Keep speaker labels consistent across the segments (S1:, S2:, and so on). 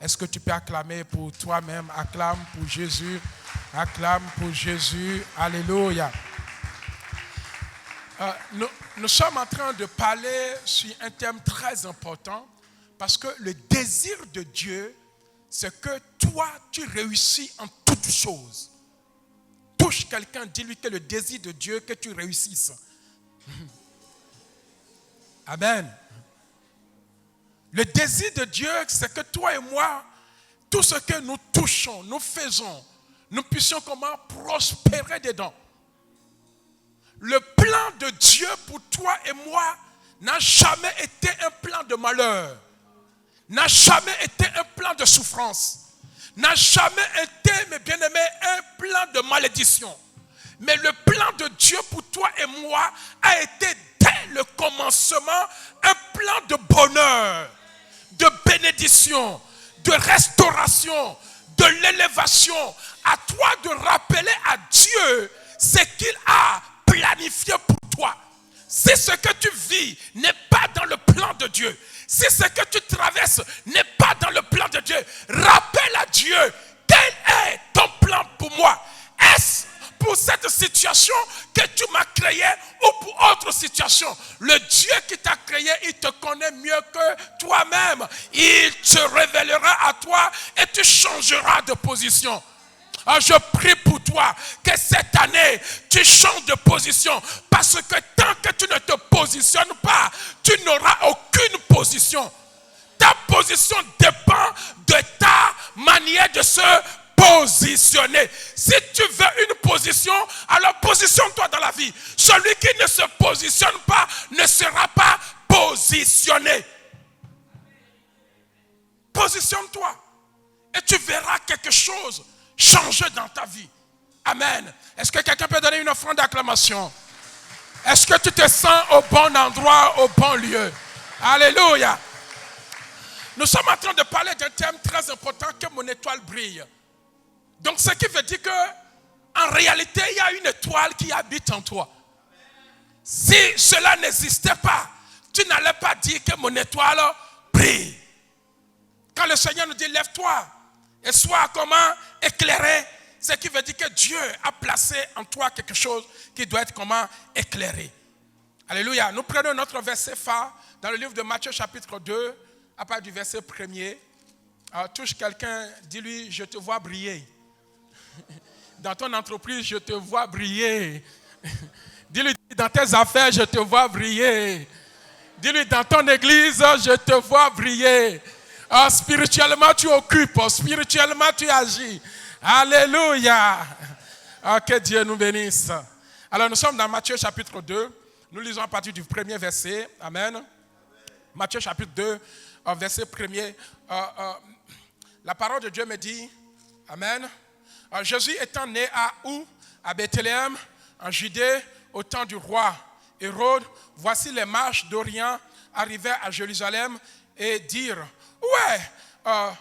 S1: Est-ce que tu peux acclamer pour toi-même? Acclame pour Jésus. Acclame pour Jésus. Alléluia. Nous sommes en train de parler sur un thème très important parce que le désir de Dieu, c'est que toi, tu réussis en toutes choses. Touche quelqu'un, dis-lui que le désir de Dieu, que tu réussisses. Amen. Le désir de Dieu, c'est que toi et moi, tout ce que nous touchons, nous faisons, nous puissions comment prospérer dedans. Le plan de Dieu pour toi et moi n'a jamais été un plan de malheur, n'a jamais été un plan de souffrance, n'a jamais été, mes bien-aimés, un plan de malédiction. Mais le plan de Dieu pour toi et moi a été dès le commencement un plan de bonheur, de bénédiction, de restauration, de l'élévation. À toi de rappeler à Dieu ce qu'il a planifié pour toi. Si ce que tu vis n'est pas dans le plan de Dieu, si ce que tu traverses n'est pas dans le plan de Dieu, rappelle à Dieu, quel est ton plan pour moi? Est-ce pour cette situation que tu m'as créé ou pour autre situation? Le Dieu qui t'a créé, il te connaît mieux que toi-même. Il te révélera à toi et tu changeras de position. Je prie pour toi que cette année, tu changes de position. Parce que tant que tu ne te positionnes pas, tu n'auras aucune position. Ta position dépend de ta manière de se positionner. Si tu veux une position, alors positionne-toi dans la vie. Celui qui ne se positionne pas ne sera pas positionné. Positionne-toi et tu verras quelque chose changer dans ta vie. Amen. Est-ce que quelqu'un peut donner une offrande d'acclamation? Est-ce que tu te sens au bon endroit, au bon lieu? Alléluia. Nous sommes en train de parler d'un thème très important, que mon étoile brille. Donc ce qui veut dire que en réalité, il y a une étoile qui habite en toi. Si cela n'existait pas, tu n'allais pas dire que mon étoile brille. Quand le Seigneur nous dit lève-toi et sois comment éclairé, ce qui veut dire que Dieu a placé en toi quelque chose qui doit être comment éclairé. Alléluia. Nous prenons notre verset phare dans le livre de Matthieu chapitre 2, à partir du verset 1er. Touche quelqu'un, dis-lui, je te vois briller. Dans ton entreprise, je te vois briller. Dis-lui, dans tes affaires, je te vois briller. Dis-lui, dans ton église, je te vois briller. Spirituellement, tu occupes. Spirituellement, tu agis. Alléluia. Que Dieu nous bénisse. Alors, nous sommes dans Matthieu chapitre 2. Nous lisons à partir du premier verset. Amen. Matthieu chapitre 2, verset 1er. La parole de Dieu me dit, Amen. Jésus étant né à où? À Bethléem, en Judée, au temps du roi Hérode. Voici les mages d'Orient arrivaient à Jérusalem et dirent, ouais,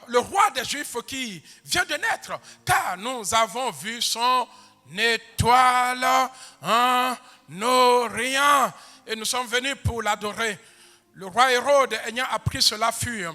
S1: le roi des Juifs qui vient de naître, car nous avons vu son étoile en Orient et nous sommes venus pour l'adorer. Le roi Hérode, ayant appris cela, fut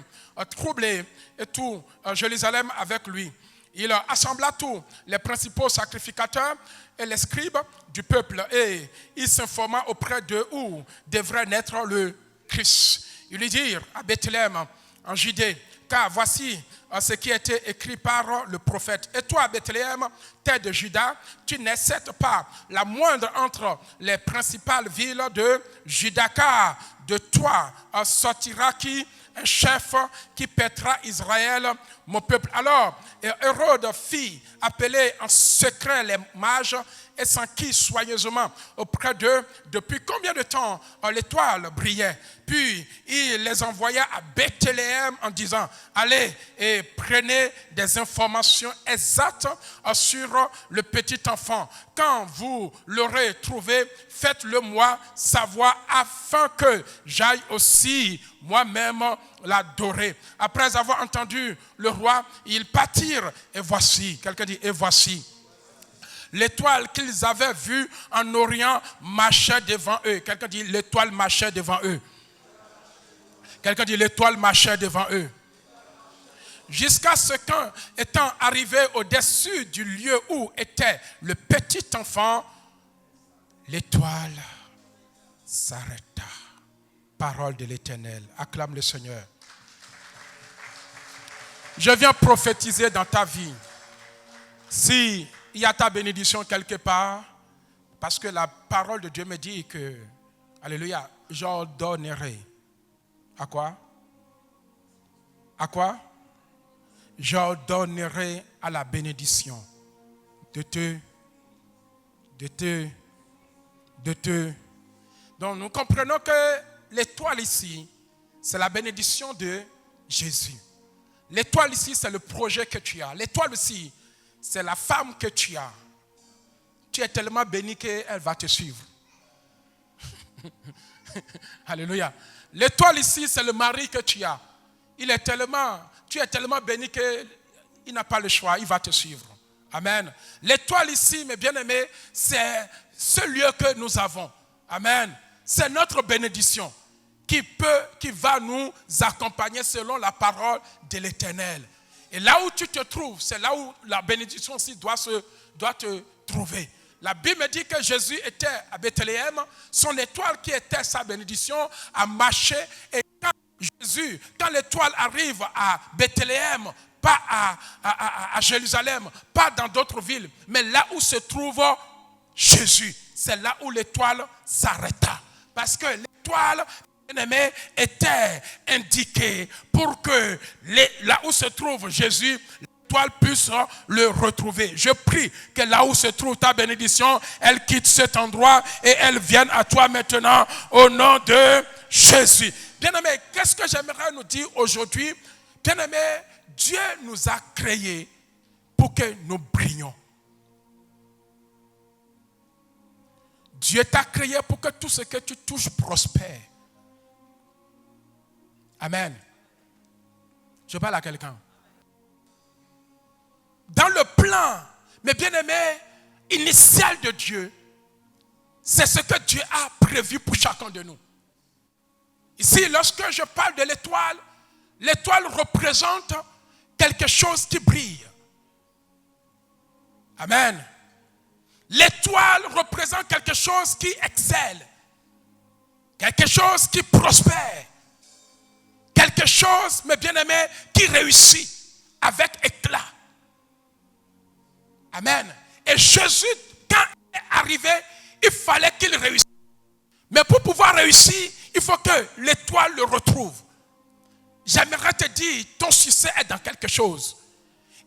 S1: troublé et tout Jérusalem avec lui. Il assembla tous les principaux sacrificateurs et les scribes du peuple et il s'informa auprès d'eux où devrait naître le Christ. Ils lui dirent à Bethléem, en Judée, car voici ce qui a été écrit par le prophète. Et toi, Bethléem, terre de Juda, tu n'es certes pas la moindre entre les principales villes de Juda, car de toi sortira qui? Un chef qui paîtra Israël, mon peuple. Alors, Hérode fit appeler en secret les mages et s'enquit soigneusement auprès d'eux depuis combien de temps l'étoile brillait. Puis il les envoya à Bethléem en disant, allez et prenez des informations exactes sur le petit enfant. Quand vous l'aurez trouvé, faites-le moi savoir afin que j'aille aussi moi-même l'adorer. Après avoir entendu le roi, ils partirent et voici, quelqu'un dit et voici. L'étoile qu'ils avaient vue en Orient marchait devant eux. Quelqu'un dit l'étoile marchait devant eux. Quelqu'un dit l'étoile marchait devant eux. jusqu'à ce qu'étant arrivé au-dessus du lieu où était le petit enfant, l'étoile s'arrêta. Parole de l'Éternel. Acclame le Seigneur. Je viens prophétiser dans ta vie. Si il y a ta bénédiction quelque part, parce que la parole de Dieu me dit que, alléluia, j'ordonnerai. À quoi? À quoi? J'ordonnerai à la bénédiction de te. Donc nous comprenons que l'étoile ici, c'est la bénédiction de Jésus. L'étoile ici, c'est le projet que tu as. L'étoile ici, c'est la femme que tu as. Tu es tellement béni qu'elle va te suivre. Alléluia. L'étoile ici, c'est le mari que tu as. Tu es tellement béni qu'il n'a pas le choix, il va te suivre. Amen. L'étoile ici, mes bien-aimés, c'est ce lieu que nous avons. Amen. C'est notre bénédiction qui va nous accompagner selon la parole de l'Éternel. Et là où tu te trouves, c'est là où la bénédiction aussi doit te trouver. La Bible dit que Jésus était à Bethléem, son étoile qui était sa bénédiction a marché. Et quand l'étoile arrive à Bethléem, pas à Jérusalem, pas dans d'autres villes, mais là où se trouve Jésus, c'est là où l'étoile s'arrêta. Parce que l'étoile, bien-aimé, était indiquée pour que là où se trouve Jésus, l'étoile puisse le retrouver. Je prie que là où se trouve ta bénédiction, elle quitte cet endroit et elle vienne à toi maintenant au nom de Jésus. Bien-aimé, qu'est-ce que j'aimerais nous dire aujourd'hui? Bien-aimé, Dieu nous a créés pour que nous brillions. Dieu t'a créé pour que tout ce que tu touches prospère. Amen. Je parle à quelqu'un. Dans le plan, mes bien-aimés, initial de Dieu, c'est ce que Dieu a prévu pour chacun de nous. Ici, lorsque je parle de l'étoile, l'étoile représente quelque chose qui brille. Amen. L'étoile représente quelque chose qui excelle, quelque chose qui prospère, quelque chose, mes bien-aimés, qui réussit avec éclat. Amen. Et Jésus, quand il est arrivé, il fallait qu'il réussisse. Mais pour pouvoir réussir, il faut que l'étoile le retrouve. J'aimerais te dire, ton succès est dans quelque chose.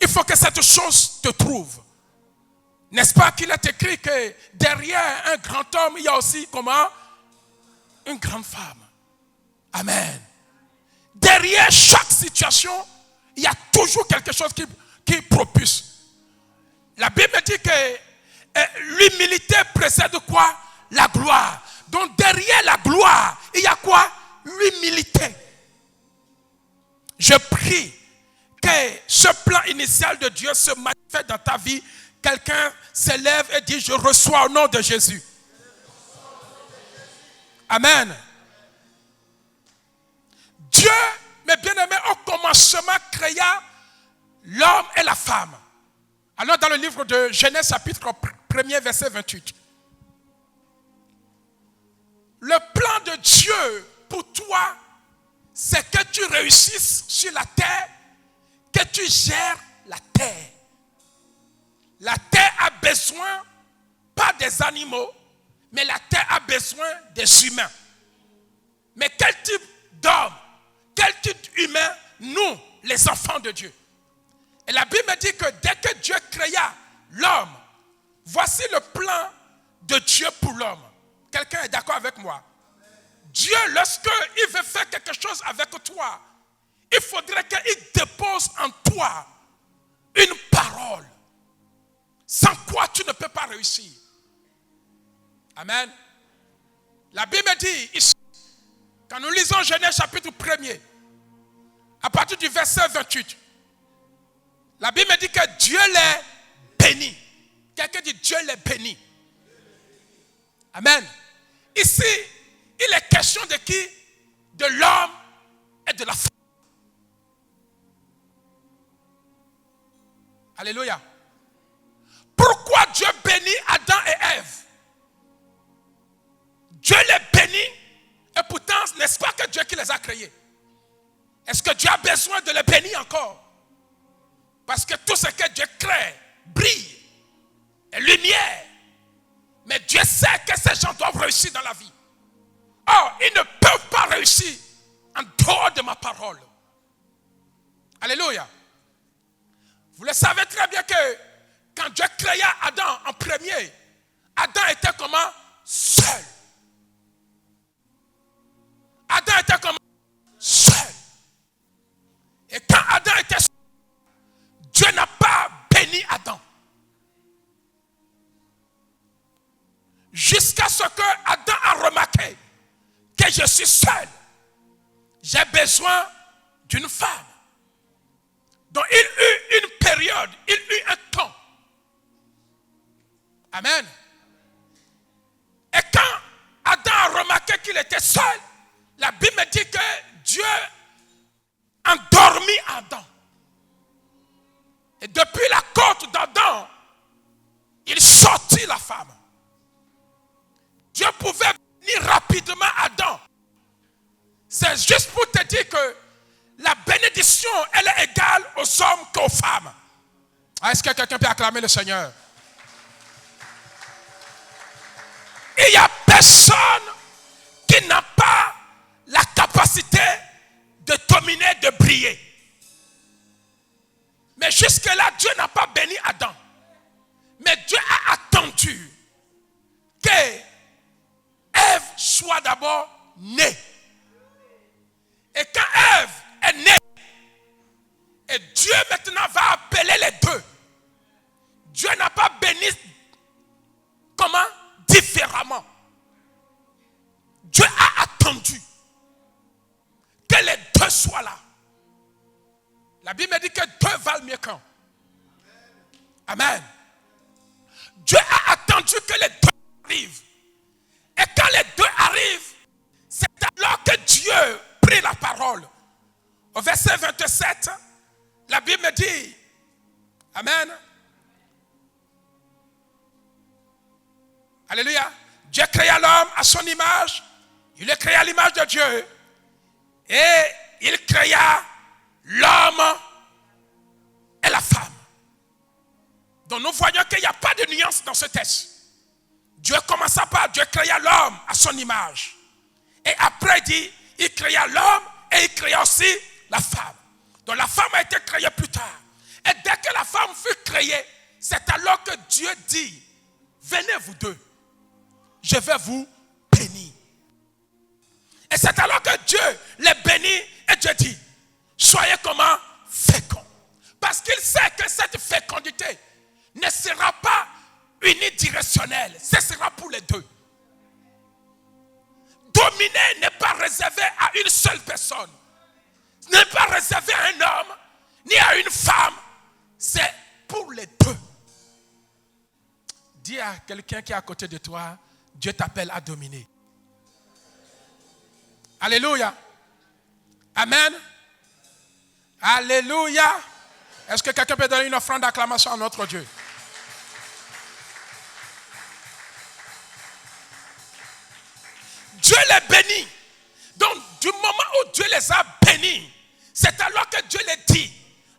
S1: Il faut que cette chose te trouve. N'est-ce pas qu'il est écrit que derrière un grand homme, il y a aussi comment? Une grande femme. Amen. Derrière chaque situation, il y a toujours quelque chose qui propulse. La Bible dit que l'humilité précède quoi? La gloire. Donc derrière la gloire, il y a quoi? L'humilité. Je prie que ce plan initial de Dieu se manifeste dans ta vie. Quelqu'un s'élève et dit, je reçois au nom de Jésus. Amen. Dieu, mes bien-aimés, au commencement créa l'homme et la femme. Alors dans le livre de Genèse chapitre 1er verset 28. Le plan de Dieu pour toi, c'est que tu réussisses sur la terre, que tu gères la terre. La terre a besoin, pas des animaux, mais la terre a besoin des humains. Mais quel type d'homme, quel type humain, nous, les enfants de Dieu? Et la Bible dit que dès que Dieu créa l'homme, voici le plan de Dieu pour l'homme. Quelqu'un est d'accord avec moi? Dieu, lorsqu'il veut faire quelque chose avec toi, il faudrait qu'il dépose en toi une parole. Sans quoi tu ne peux pas réussir. Amen. La Bible dit ici, quand nous lisons Genèse chapitre 1er, à partir du verset 28, la Bible dit que Dieu les bénit. Quelqu'un dit Dieu les bénit. Amen. Ici, il est question de qui? De l'homme et de la femme. Alléluia. Pourquoi Dieu bénit Adam et Ève? Dieu les bénit et pourtant, n'est-ce pas que Dieu qui les a créés? Est-ce que Dieu a besoin de les bénir encore? Parce que tout ce que Dieu crée brille, est lumière. Mais Dieu sait que ces gens doivent réussir dans la vie. Or, ils ne peuvent pas réussir en dehors de ma parole. Alléluia. Vous le savez très bien que quand Dieu créa Adam en premier, Adam était comment? Seul. Adam était comment? Seul. Et quand Adam était seul, Dieu n'a pas béni Adam. Jusqu'à ce que Adam a remarqué que je suis seul. J'ai besoin d'une femme. Donc il eut une période, il eut un temps. Amen. Et quand Adam a remarqué qu'il était seul, la Bible me dit que Dieu endormit Adam. Et depuis la côte d'Adam, il sortit la femme. Dieu pouvait venir rapidement Adam. C'est juste pour te dire que la bénédiction, elle est égale aux hommes qu'aux femmes. Est-ce que quelqu'un peut acclamer le Seigneur? Il n'y a personne qui n'a pas la capacité de dominer, de briller. Mais jusque-là, Dieu n'a pas béni Adam. Mais Dieu a attendu que Ève soit d'abord née. Et quand Ève est née, et Dieu maintenant va appeler les deux. Dieu n'a pas béni comment? Différemment. Dieu a attendu que les deux soient là. La Bible me dit que deux valent mieux qu'un. Amen. Dieu a attendu que les deux arrivent. Et quand les deux arrivent, c'est alors que Dieu prit la parole. Au verset 27, la Bible me dit, Amen. Alléluia. Dieu créa l'homme à son image. Il est créé à l'image de Dieu. Et il créa l'homme et la femme. Donc nous voyons qu'il n'y a pas de nuance dans ce texte. Dieu commença par Dieu créa l'homme à son image. Et après il dit, il créa l'homme et il créa aussi la femme. Donc la femme a été créée plus tard. Et dès que la femme fut créée, c'est alors que Dieu dit, venez vous deux, je vais vous bénir. Et c'est alors que Dieu les bénit et Dieu dit, soyez comment? Féconds. Parce qu'il sait que cette fécondité ne sera pas unidirectionnelle. Ce sera pour les deux. Dominer n'est pas réservé à une seule personne. Ce n'est pas réservé à un homme ni à une femme. C'est pour les deux. Dis à quelqu'un qui est à côté de toi, Dieu t'appelle à dominer. Alléluia. Amen. Alléluia. Est-ce que quelqu'un peut donner une offrande d'acclamation à notre Dieu? Dieu les bénit. Donc, du moment où Dieu les a bénis, c'est alors que Dieu les dit,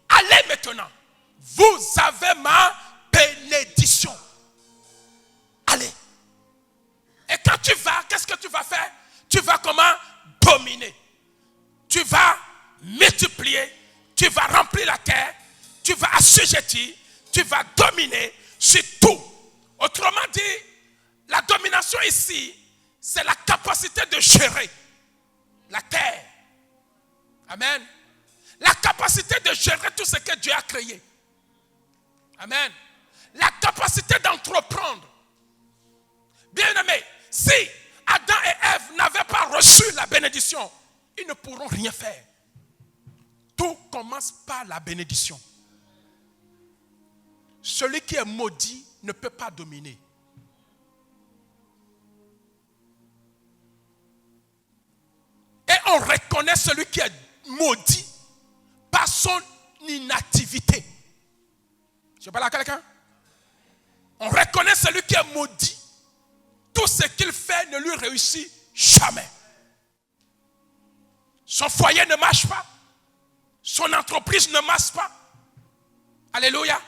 S1: allez maintenant, vous avez ma bénédiction. Allez. Et quand tu vas, qu'est-ce que tu vas faire? Tu vas comment? Dominer. Tu vas multiplier. Tu vas remplir la terre. Tu vas assujettir. Tu vas dominer sur tout. Autrement dit, la domination ici, c'est la capacité de gérer la terre. Amen. La capacité de gérer tout ce que Dieu a créé. Amen. La capacité d'entreprendre. Bien-aimés, si Adam et Ève n'avaient pas reçu la bénédiction, ils ne pourront rien faire. Tout commence par la bénédiction. Celui qui est maudit ne peut pas dominer. Et on reconnaît celui qui est maudit par son inactivité. Je parle à quelqu'un? On reconnaît celui qui est maudit. Tout ce qu'il fait ne lui réussit jamais. Son foyer ne marche pas. Son entreprise ne marche pas. Alléluia.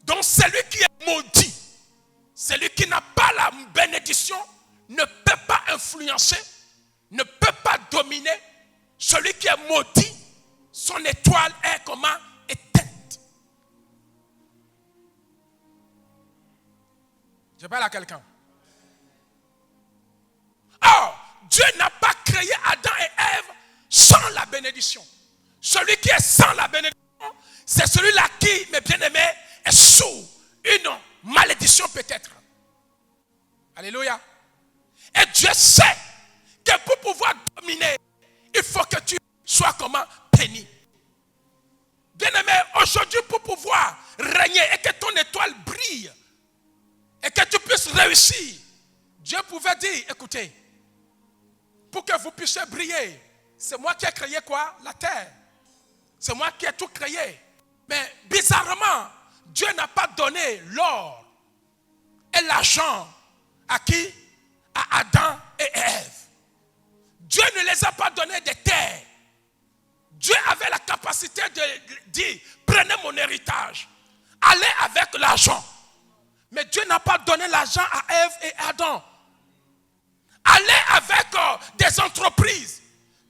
S1: Donc celui qui est maudit, celui qui n'a pas la bénédiction, ne peut pas influencer, ne peut pas dominer. Celui qui est maudit, son étoile est comment? Éteinte. Je parle à quelqu'un. Or, Dieu n'a pas créé Adam et Ève sans la bénédiction. Celui qui est sans la bénédiction, c'est celui-là qui, mes bien-aimés, est sous une malédiction peut-être. Alléluia. Et Dieu sait que pour pouvoir dominer, il faut que tu sois comment? Béni. Bien-aimé, aujourd'hui pour pouvoir régner et que ton étoile brille et que tu puisses réussir, Dieu pouvait dire, écoutez, pour que vous puissiez briller, c'est moi qui ai créé quoi? La terre. C'est moi qui ai tout créé. Mais bizarrement, Dieu n'a pas donné l'or et l'argent à qui? À Adam et Ève. Dieu ne les a pas donné des terres. Dieu avait la capacité de dire, prenez mon héritage, allez avec l'argent. Mais Dieu n'a pas donné l'argent à Ève et Adam. Allez avec des entreprises.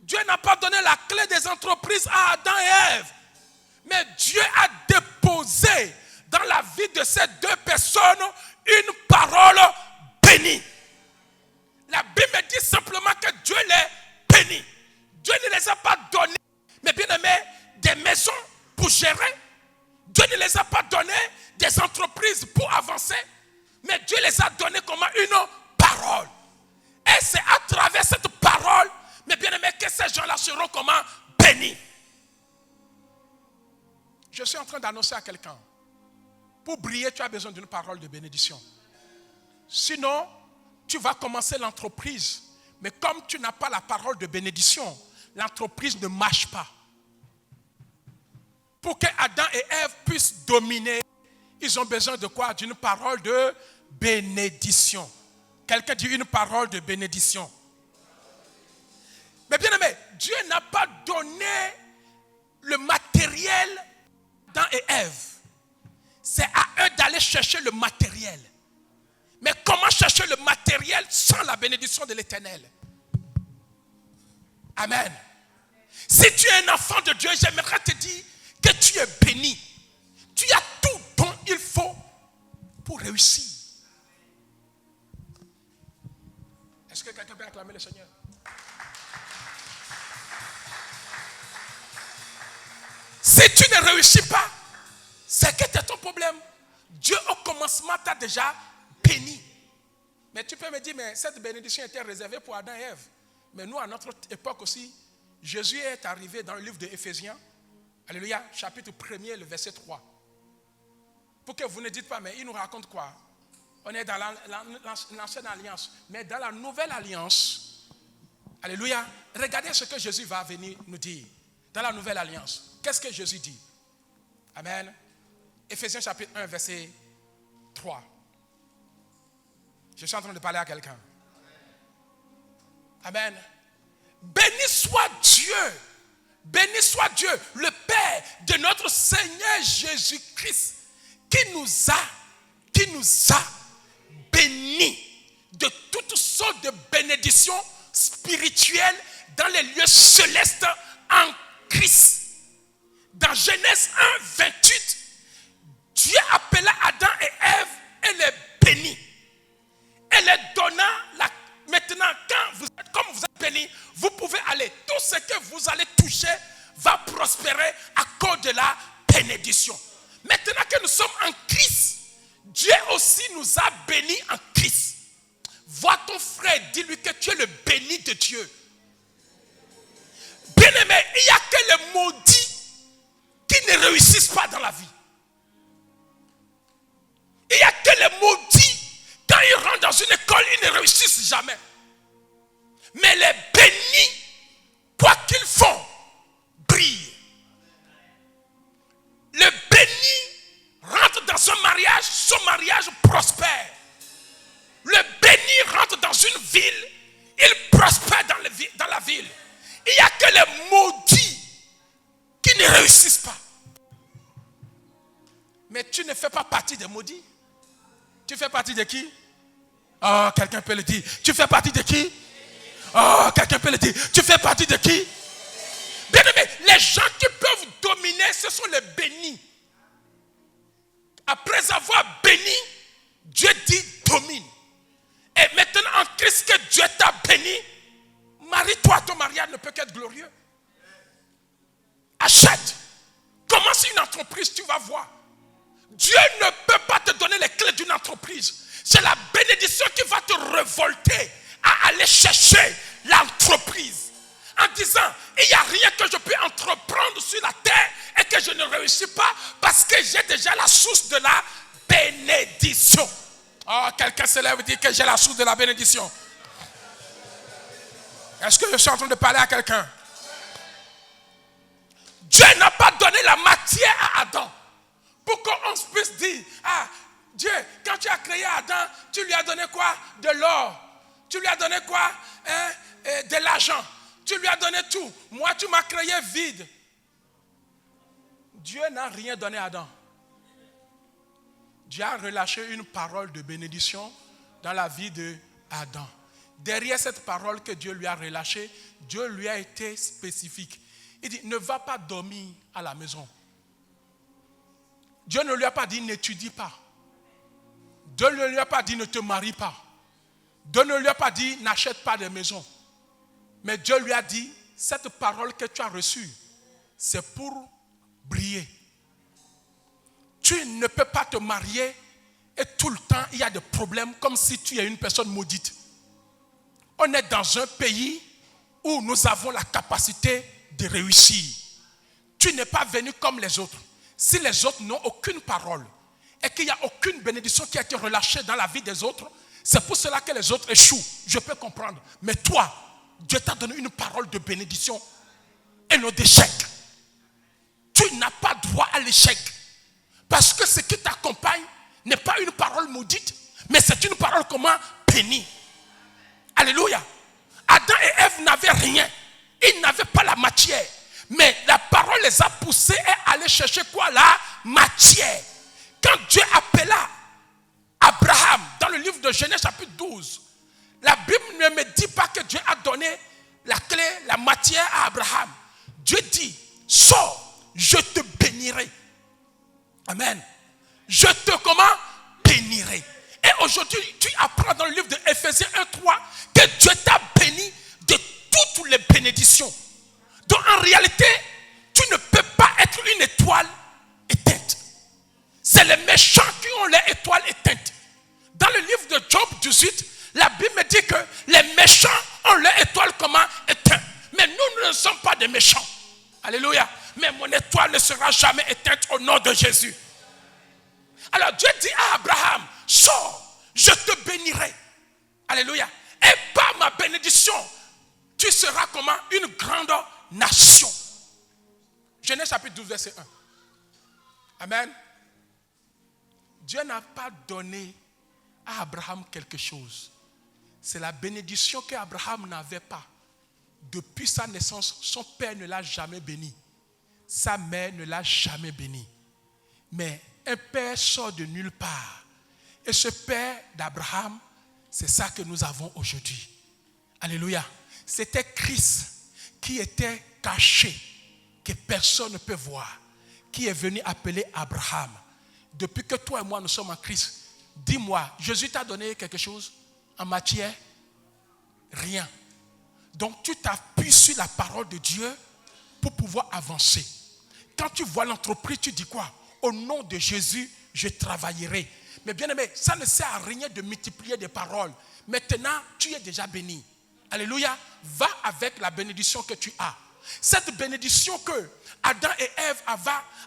S1: Dieu n'a pas donné la clé des entreprises à Adam et Ève. Mais Dieu a déposé dans la vie de ces deux personnes une parole bénie. La Bible me dit simplement que Dieu les bénit. Dieu ne les a pas donné, mais bien aimé, des maisons pour gérer. Dieu ne les a pas donné des entreprises pour avancer. Mais Dieu les a donné comme une parole. Et c'est à travers cette parole, mais bien aimé, que ces gens-là seront comment? Bénis. Je suis en train d'annoncer à quelqu'un. Pour briller, tu as besoin d'une parole de bénédiction. Sinon, tu vas commencer l'entreprise. Mais comme tu n'as pas la parole de bénédiction, l'entreprise ne marche pas. Pour que Adam et Ève puissent dominer, ils ont besoin de quoi? D'une parole de bénédiction. Quelqu'un dit une parole de bénédiction. Mais bien aimé, Dieu n'a pas donné le matériel d'Adam et Ève. C'est à eux d'aller chercher le matériel. Mais comment chercher le matériel sans la bénédiction de l'Éternel? Amen. Si tu es un enfant de Dieu, j'aimerais te dire que tu es béni. Tu as tout dont il faut pour réussir. Est-ce que quelqu'un peut acclamer le Seigneur? Si tu ne réussis pas, c'est que c'est ton problème. Dieu au commencement t'a déjà béni. Mais tu peux me dire, mais cette bénédiction était réservée pour Adam et Ève. Mais nous, à notre époque aussi, Jésus est arrivé dans le livre de Éphésiens, alléluia, chapitre 1er, le verset 3. Pour que vous ne dites pas, mais il nous raconte quoi? On est dans l'ancienne alliance. Mais dans la nouvelle alliance, alléluia, regardez ce que Jésus va venir nous dire. Dans la nouvelle alliance, qu'est-ce que Jésus dit? Amen. Éphésiens chapitre 1, verset 3. Je suis en train de parler à quelqu'un. Amen. Béni soit Dieu, le Père de notre Seigneur Jésus-Christ, qui nous a bénis de toutes sortes de bénédictions spirituelles dans les lieux célestes en Christ. Dans Genèse 1, 28, Dieu appela Adam et Ève et les bénit. Et les donna maintenant, comme vous êtes bénis, vous pouvez aller. Tout ce que vous allez toucher va prospérer à cause de la bénédiction. Maintenant que nous sommes en Christ, Dieu aussi nous a bénis en Christ. Vois ton frère, dis-lui que tu es le béni de Dieu. Bien-aimé, il n'y a que les maudits qui ne réussissent pas dans la vie. Il n'y a que les maudits, quand ils rentrent dans une école, ils ne réussissent jamais. Mais les bénis, quoi qu'ils font, brillent. Le béni son mariage prospère. Le béni rentre dans une ville, il prospère dans la ville. Il n'y a que les maudits qui ne réussissent pas. Mais tu ne fais pas partie des maudits. Tu fais partie de qui? Oh, quelqu'un peut le dire. Tu fais partie de qui? Oh, quelqu'un peut le dire. Tu fais partie de qui? Bien aimé, les gens qui peuvent dominer, ce sont les bénis. Après avoir béni, Dieu dit domine. Et maintenant en Christ que Dieu t'a béni, marie-toi, ton mariage ne peut qu'être glorieux. Achète. Commence une entreprise, tu vas voir. Dieu ne peut pas te donner les clés d'une entreprise. C'est la bénédiction qui va te révolter à aller chercher l'entreprise. En disant, il n'y a rien que je peux entreprendre sur la terre et que je ne réussis pas parce que j'ai déjà la source de la bénédiction. Oh, quelqu'un se lève et dit que j'ai la source de la bénédiction. Est-ce que je suis en train de parler à quelqu'un? Dieu n'a pas donné la matière à Adam pour qu'on puisse dire, ah, Dieu, quand tu as créé Adam, tu lui as donné quoi? De l'or. Tu lui as donné quoi? De l'argent. Tu lui as donné tout. Moi, tu m'as créé vide. Dieu n'a rien donné à Adam. Dieu a relâché une parole de bénédiction dans la vie d'Adam. Derrière cette parole que Dieu lui a relâchée, Dieu lui a été spécifique. Il dit, ne va pas dormir à la maison. Dieu ne lui a pas dit, n'étudie pas. Dieu ne lui a pas dit, ne te marie pas. Dieu ne lui a pas dit, n'achète pas de maison. Mais Dieu lui a dit, cette parole que tu as reçue, c'est pour briller. Tu ne peux pas te marier et tout le temps il y a des problèmes comme si tu es une personne maudite. On est dans un pays où nous avons la capacité de réussir. Tu n'es pas venu comme les autres. Si les autres n'ont aucune parole et qu'il n'y a aucune bénédiction qui a été relâchée dans la vie des autres, c'est pour cela que les autres échouent. Je peux comprendre. Mais toi, Dieu t'a donné une parole de bénédiction et non d'échec. Tu n'as pas droit à l'échec. Parce que ce qui t'accompagne n'est pas une parole maudite, mais c'est une parole comment? Bénie. Alléluia. Adam et Ève n'avaient rien. Ils n'avaient pas la matière. Mais la parole les a poussés à aller chercher quoi? La matière. Quand Dieu appela Abraham, dans le livre de Genèse chapitre 12, la Bible ne me dit pas que Dieu a donné la clé, la matière à Abraham. Dieu dit, sors, je te bénirai. Amen. Je te comment? Bénirai. Et aujourd'hui, tu apprends dans le livre de Ephésiens 1:3 que Dieu t'a béni de toutes les bénédictions. Donc en réalité, tu ne peux pas être une étoile éteinte. C'est les méchants qui ont leur étoile éteinte. Dans le livre de Job 18, la Bible me dit que les méchants ont leur étoile comment? Éteinte. Mais nous ne sommes pas des méchants. Alléluia. Mais mon étoile ne sera jamais éteinte au nom de Jésus. Alors Dieu dit à Abraham, sors, je te bénirai. Alléluia. Et par ma bénédiction, tu seras comment? Une grande nation. Genèse chapitre 12, verset 1. Amen. Dieu n'a pas donné à Abraham quelque chose. C'est la bénédiction qu'Abraham n'avait pas. Depuis sa naissance, son père ne l'a jamais béni. Sa mère ne l'a jamais béni. Mais un père sort de nulle part. Et ce père d'Abraham, c'est ça que nous avons aujourd'hui. Alléluia. C'était Christ qui était caché, que personne ne peut voir, qui est venu appeler Abraham. Depuis que toi et moi nous sommes en Christ, dis-moi, Jésus t'a donné quelque chose en matière? Rien. Donc tu t'appuies sur la parole de Dieu pour pouvoir avancer. Quand tu vois l'entreprise, tu dis quoi? Au nom de Jésus, je travaillerai. Mais bien aimé, ça ne sert à rien de multiplier des paroles. Maintenant, tu es déjà béni. Alléluia. Va avec la bénédiction que tu as. Cette bénédiction que Adam et Ève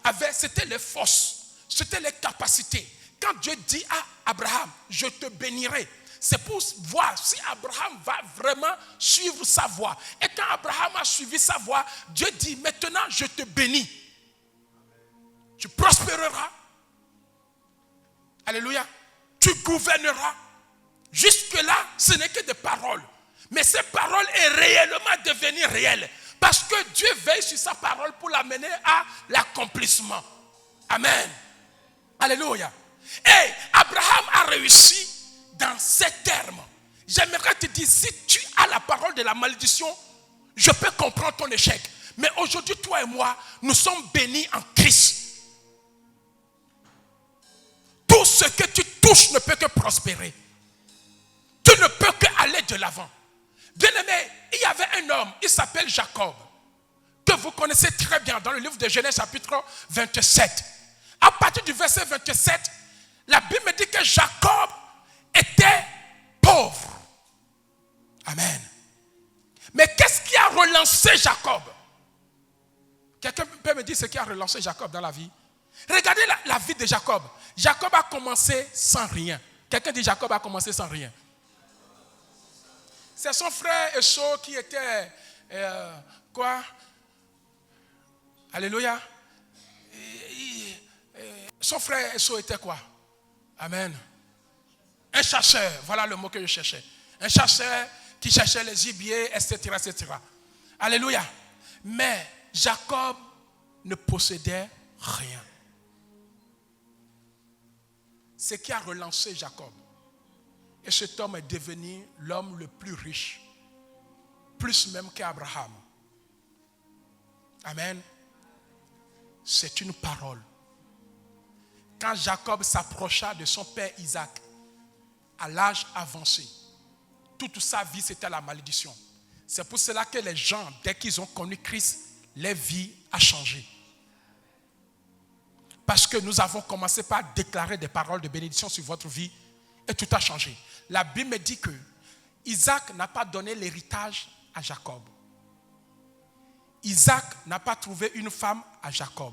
S1: avaient, c'était les forces, c'était les capacités. Quand Dieu dit à Abraham, je te bénirai, c'est pour voir si Abraham va vraiment suivre sa voie. Et quand Abraham a suivi sa voie, Dieu dit, maintenant je te bénis. Tu prospéreras. Alléluia. Tu gouverneras. Jusque-là, ce n'est que des paroles. Mais ces paroles est réellement devenue réelle. Parce que Dieu veille sur sa parole pour l'amener à l'accomplissement. Amen. Alléluia. Et Abraham a réussi dans ces termes. J'aimerais te dire, si tu as la parole de la malédiction, je peux comprendre ton échec. Mais aujourd'hui, toi et moi, nous sommes bénis en Christ. Tout ce que tu touches ne peut que prospérer. Tu ne peux qu'aller de l'avant. Bien-aimé, il y avait un homme, il s'appelle Jacob, que vous connaissez très bien dans le livre de Genèse chapitre 27. À partir du verset 27, la Bible me dit que Jacob était pauvre. Amen. Mais qu'est-ce qui a relancé Jacob? Quelqu'un peut me dire ce qui a relancé Jacob dans la vie? Regardez la vie de Jacob. Jacob a commencé sans rien. Quelqu'un dit Jacob a commencé sans rien. C'est son frère Esau qui était quoi? Alléluia. Son frère Esau était quoi? Amen. Un chasseur, voilà le mot que je cherchais. Un chasseur qui cherchait les gibiers, etc., etc. Alléluia. Mais Jacob ne possédait rien. Ce qui a relancé Jacob. Et cet homme est devenu l'homme le plus riche. Plus même qu'Abraham. Amen. C'est une parole. Quand Jacob s'approcha de son père Isaac, à l'âge avancé, toute sa vie c'était la malédiction. C'est pour cela que les gens, dès qu'ils ont connu Christ, leur vie a changé. Parce que nous avons commencé par déclarer des paroles de bénédiction sur votre vie et tout a changé. La Bible me dit que Isaac n'a pas donné l'héritage à Jacob. Isaac n'a pas trouvé une femme à Jacob.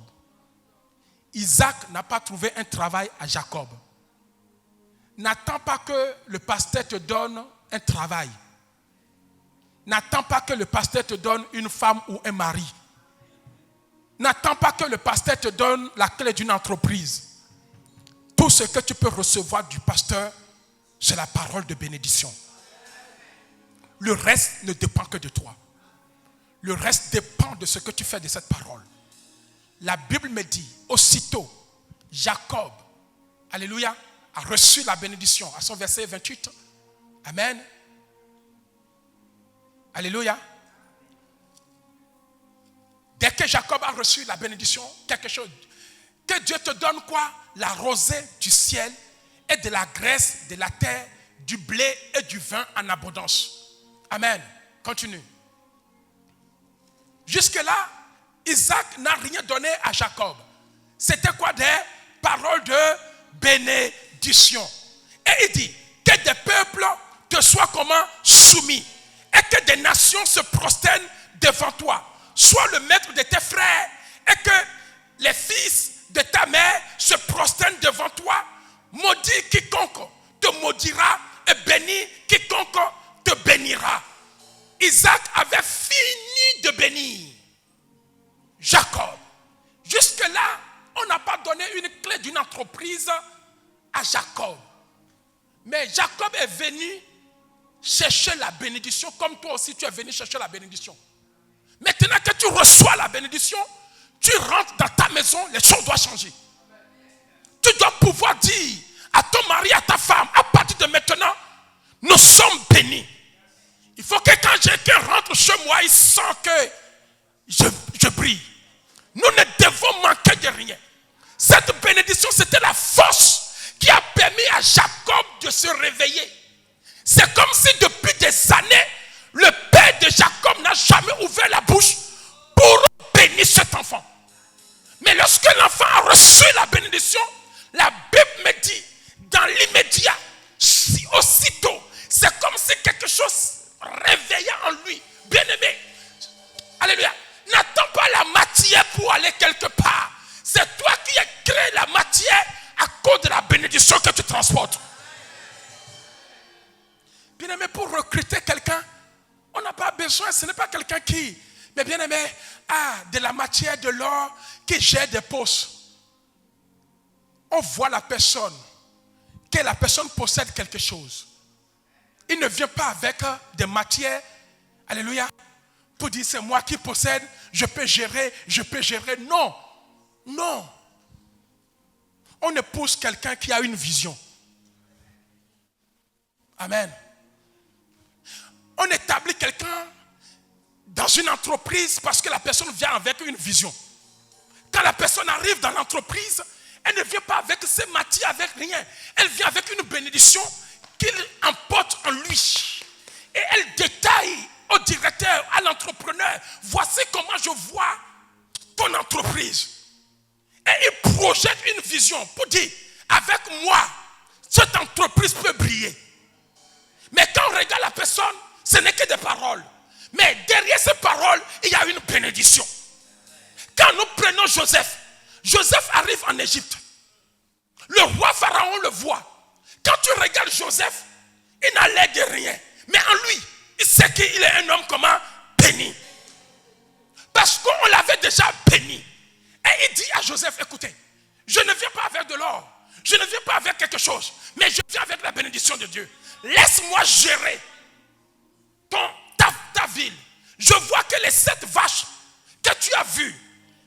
S1: Isaac n'a pas trouvé un travail à Jacob. N'attends pas que le pasteur te donne un travail. N'attends pas que le pasteur te donne une femme ou un mari. N'attends pas que le pasteur te donne la clé d'une entreprise. Tout ce que tu peux recevoir du pasteur, c'est la parole de bénédiction. Le reste ne dépend que de toi. Le reste dépend de ce que tu fais de cette parole. La Bible me dit, aussitôt, Jacob, alléluia, a reçu la bénédiction à son verset 28. Amen. Alléluia. Dès que Jacob a reçu la bénédiction, quelque chose, que Dieu te donne quoi? La rosée du ciel et de la graisse de la terre, du blé et du vin en abondance. Amen. Continue. Jusque-là, Isaac n'a rien donné à Jacob. C'était quoi? Des paroles de bénédiction. Et il dit que des peuples te soient comment? Soumis. Et que des nations se prosternent devant toi. Sois le maître de tes frères et que les fils de ta mère se prosternent devant toi. Maudit quiconque te maudira et béni quiconque te bénira. Isaac avait fini de bénir Jacob. Jusque-là, on n'a pas donné une clé d'une entreprise à Jacob. Mais Jacob est venu chercher la bénédiction comme toi aussi tu es venu chercher la bénédiction. Maintenant que tu reçois la bénédiction, tu rentres dans ta maison, les choses doivent changer. Tu dois pouvoir dire à ton mari, à ta femme, à partir de maintenant, nous sommes bénis. Il faut que quand quelqu'un rentre chez moi, il sent que je brille. Nous ne devons manquer de rien. Cette bénédiction, c'était la force qui a permis à Jacob de se réveiller. C'est comme si depuis des années, le père de Jacob n'a jamais ouvert la bouche pour bénir cet enfant. Mais lorsque l'enfant a reçu la bénédiction, la Bible me dit, dans l'immédiat, aussitôt, c'est comme si quelque chose réveillait en lui. Bien-aimé, alléluia, n'attends pas la matière pour aller quelque part. C'est toi qui as créé la matière à cause de la bénédiction que tu transportes. Bien-aimé, pour recruter quelqu'un, on n'a pas besoin, ce n'est pas quelqu'un qui, mais bien-aimé, a de la matière, de l'or, qui gère des postes. On voit la personne, que la personne possède quelque chose. Il ne vient pas avec des matières, alléluia, pour dire c'est moi qui possède, je peux gérer. Non, non. On épouse quelqu'un qui a une vision. Amen. On établit quelqu'un dans une entreprise parce que la personne vient avec une vision. Quand la personne arrive dans l'entreprise, elle ne vient pas avec ses matières, avec rien. Elle vient avec une bénédiction qu'il emporte en lui. Et elle détaille au directeur, à l'entrepreneur, voici comment je vois ton entreprise. Et il projette une vision pour dire, avec moi, cette entreprise peut briller. Mais quand on regarde la personne, ce n'est que des paroles. Mais derrière ces paroles, il y a une bénédiction. Quand nous prenons Joseph, Joseph arrive en Égypte. Le roi Pharaon le voit. Quand tu regardes Joseph, il n'a l'air de rien. Mais en lui, il sait qu'il est un homme comment? Béni. Parce qu'on l'avait déjà béni. Et il dit à Joseph, écoutez, je ne viens pas avec de l'or. Je ne viens pas avec quelque chose. Mais je viens avec la bénédiction de Dieu. Laisse-moi gérer ta ville. Je vois que les 7 vaches que tu as vues,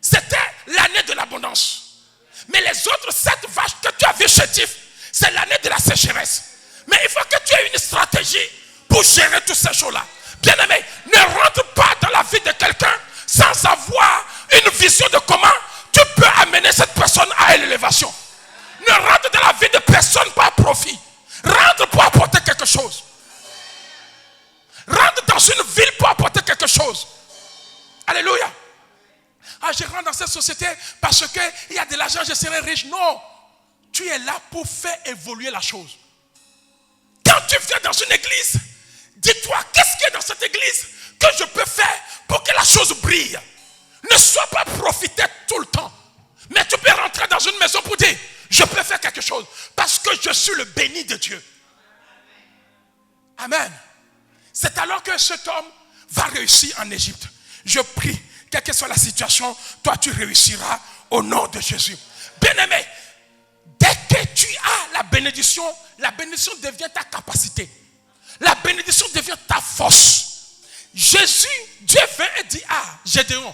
S1: c'était l'année de l'abondance. Mais les autres 7 vaches que tu as vues chétif, c'est l'année de la sécheresse. Mais il faut que tu aies une stratégie pour gérer toutes ces choses-là. Bien-aimé, ne rentre pas dans la vie de quelqu'un sans avoir une vision de comment tu peux amener cette personne à l'élévation. Ne rentre dans la vie de personne par profit. Rentre pour apporter quelque chose. Rentre dans une ville pour apporter quelque chose. Alléluia. Ah, je rentre dans cette société parce qu'il y a de l'argent, je serai riche. Non. Tu es là pour faire évoluer la chose. Quand tu viens dans une église, dis-toi, qu'est-ce qu'il y a dans cette église que je peux faire pour que la chose brille? Ne sois pas profiter tout le temps. Mais tu peux rentrer dans une maison pour dire, je peux faire quelque chose parce que je suis le béni de Dieu. Amen. C'est alors que cet homme va réussir en Égypte. Je prie, quelle que soit la situation, toi tu réussiras au nom de Jésus. Bien-aimé, dès que tu as la bénédiction devient ta capacité. La bénédiction devient ta force. Jésus, Dieu vint et dit, ah, Gédéon.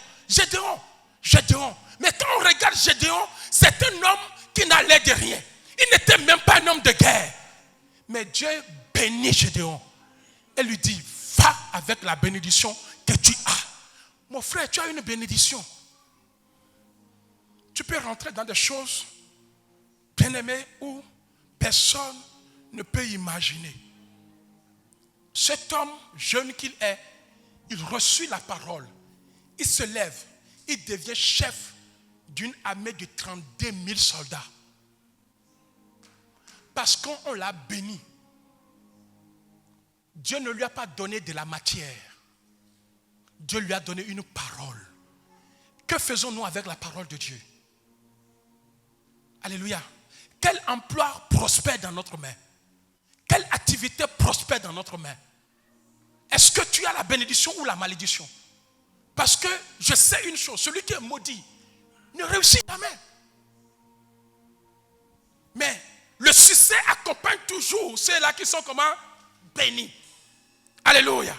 S1: Mais quand on regarde Gédéon, c'est un homme qui n'a l'air de rien. Il n'était même pas un homme de guerre. Mais Dieu bénit Gédéon. Et lui dit, va avec la bénédiction que tu as. Mon frère, tu as une bénédiction. Tu peux rentrer dans des choses, bien-aimées, où personne ne peut imaginer. Cet homme, jeune qu'il est, il reçut la parole. Il se lève. Il devient chef d'une armée de 32 000 soldats. Parce qu'on l'a béni. Dieu ne lui a pas donné de la matière. Dieu lui a donné une parole. Que faisons-nous avec la parole de Dieu? Alléluia. Quel emploi prospère dans notre main? Quelle activité prospère dans notre main? Est-ce que tu as la bénédiction ou la malédiction? Parce que je sais une chose, celui qui est maudit ne réussit jamais. Mais le succès accompagne toujours ceux-là qui sont comment? Bénis. Alléluia.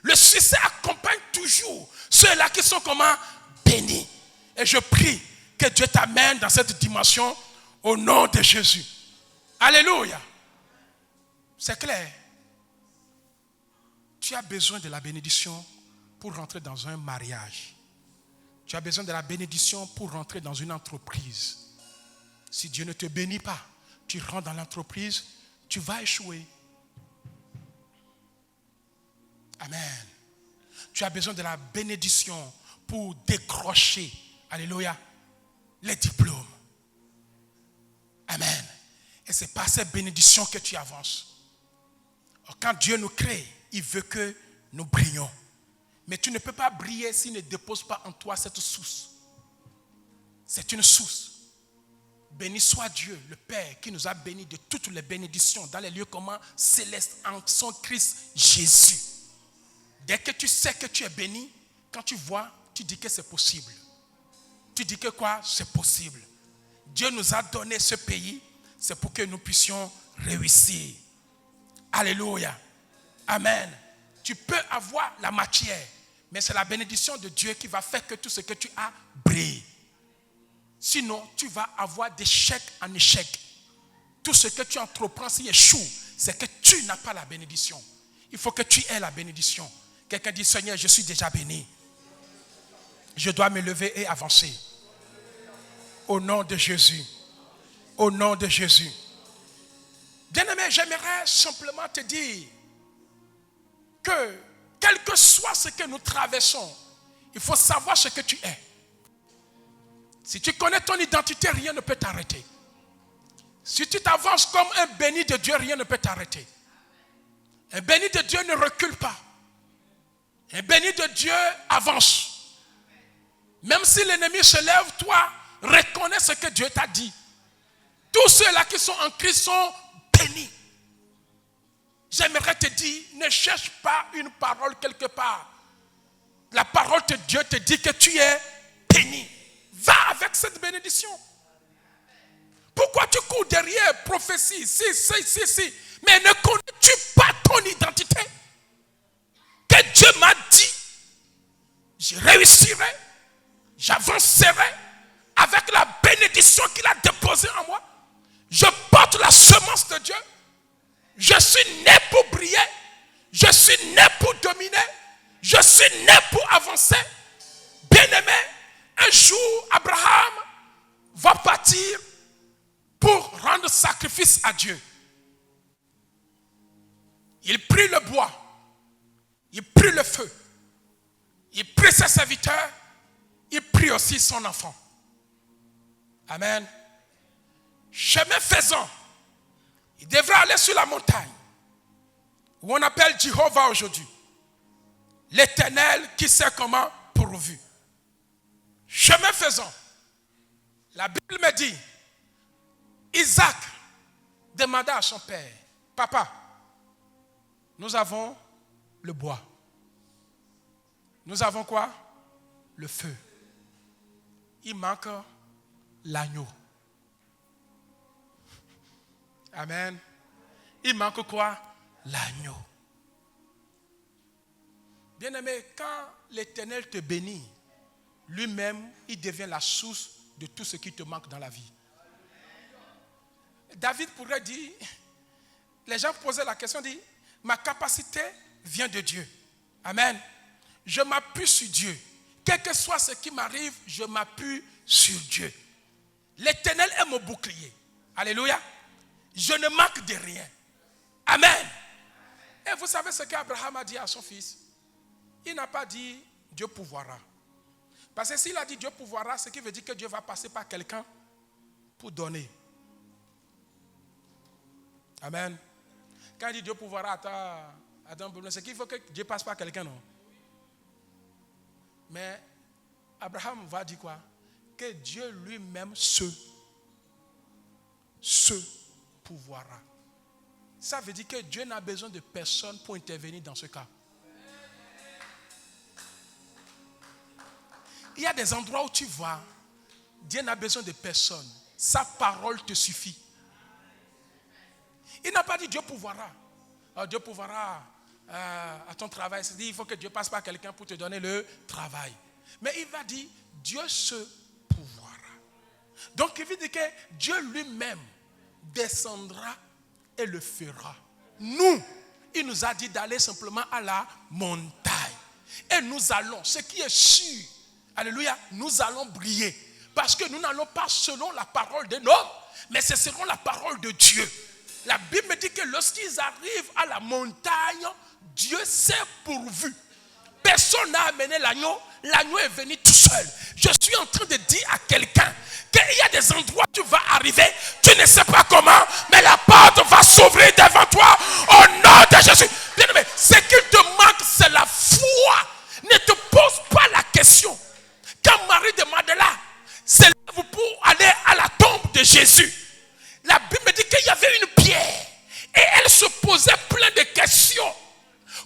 S1: Le succès accompagne toujours ceux-là qui sont comment? Bénis. Et je prie que Dieu t'amène dans cette dimension au nom de Jésus. Alléluia. C'est clair. Tu as besoin de la bénédiction pour rentrer dans un mariage. Tu as besoin de la bénédiction pour rentrer dans une entreprise. Si Dieu ne te bénit pas, tu rentres dans l'entreprise, tu vas échouer. Amen. Tu as besoin de la bénédiction pour décrocher, alléluia, les diplômes. Amen. Et c'est par cette bénédiction que tu avances. Alors, quand Dieu nous crée, il veut que nous brillons. Mais tu ne peux pas briller s'il ne dépose pas en toi cette source. C'est une source. Béni soit Dieu, le Père, qui nous a bénis de toutes les bénédictions dans les lieux communs célestes en son Christ Jésus. Dès que tu sais que tu es béni, quand tu vois, tu dis que c'est possible. Tu dis que quoi? C'est possible. Dieu nous a donné ce pays. c'est pour que nous puissions réussir. Alléluia. Amen. Tu peux avoir la matière, mais c'est la bénédiction de Dieu qui va faire que tout ce que tu as brille. Sinon, tu vas avoir d'échec en échec. Tout ce que tu entreprends s'il échoue, c'est que tu n'as pas la bénédiction. Il faut que tu aies la bénédiction. Quelqu'un dit, Seigneur, je suis déjà béni. Je dois me lever et avancer. Au nom de Jésus. Au nom de Jésus. Bien-aimé, j'aimerais simplement te dire que, quel que soit ce que nous traversons, il faut savoir ce que tu es. Si tu connais ton identité, rien ne peut t'arrêter. Si tu t'avances comme un béni de Dieu, rien ne peut t'arrêter. Un béni de Dieu ne recule pas. Un béni de Dieu avance. Même si l'ennemi se lève, toi, reconnais ce que Dieu t'a dit. Tous ceux-là qui sont en Christ sont bénis. J'aimerais te dire, ne cherche pas une parole quelque part. La parole de Dieu te dit que tu es béni. Va avec cette bénédiction. Pourquoi tu cours derrière prophétie? Si. Mais ne connais-tu pas ton identité? Que Dieu m'a dit, je réussirai, j'avancerai avec la bénédiction qu'il a déposée en moi. Je porte la semence de Dieu. Je suis né pour briller. Je suis né pour dominer. Je suis né pour avancer. Bien-aimé, un jour, Abraham va partir pour rendre sacrifice à Dieu. Il prit le bois. Il prit le feu. Il prit ses serviteurs. Il prit aussi son enfant. Amen. Chemin faisant, il devrait aller sur la montagne où on appelle Jéhovah aujourd'hui. L'Éternel qui sait comment pourvu. Chemin faisant, la Bible me dit, Isaac demanda à son père, papa, nous avons le bois. Nous avons quoi? Le feu. Il manque l'agneau. Amen. Il manque quoi? L'agneau. Bien-aimé, quand l'Éternel te bénit, lui-même, il devient la source de tout ce qui te manque dans la vie. David pourrait dire, les gens posaient la question, disent, ma capacité vient de Dieu. Amen. Je m'appuie sur Dieu. Quel que soit ce qui m'arrive, je m'appuie sur Dieu. L'Éternel est mon bouclier. Alléluia. Je ne manque de rien. Amen. Et vous savez ce qu'Abraham a dit à son fils? Il n'a pas dit Dieu pourvoira. Parce que s'il a dit Dieu pourvoira, ce qui veut dire que Dieu va passer par quelqu'un pour donner. Amen. Quand il dit Dieu pourvoira, attends, c'est qu'il faut que Dieu passe par quelqu'un, non? Mais Abraham va dire quoi? Que Dieu lui-même se pourvoira. Ça veut dire que Dieu n'a besoin de personne pour intervenir dans ce cas. Il y a des endroits où tu vas, Dieu n'a besoin de personne. Sa parole te suffit. Il n'a pas dit Dieu pourvoira. Dieu pourvoira à ton travail. C'est-à-dire il faut que Dieu passe par quelqu'un pour te donner le travail. Mais il va dire Dieu se pourvoira. Donc il veut dire que Dieu lui-même descendra et le fera. Nous, il nous a dit d'aller simplement à la montagne. Et nous allons, ce qui est sûr, alléluia, nous allons briller. Parce que nous n'allons pas selon la parole d'un homme, mais c'est selon la parole de Dieu. La Bible me dit que lorsqu'ils arrivent à la montagne, Dieu s'est pourvu. Personne n'a amené l'agneau. L'agneau est venu tout seul. Je suis en train de dire à quelqu'un qu'il y a des endroits où tu vas arriver, tu ne sais pas comment, mais la porte va s'ouvrir devant toi au nom de Jésus. Bien aimé, ce qu'il te manque, c'est la foi. Ne te pose pas la question. Quand Marie de Magdala s'élève pour aller à la tombe de Jésus, la Bible me dit qu'il y avait une pierre et elle se posait plein de questions.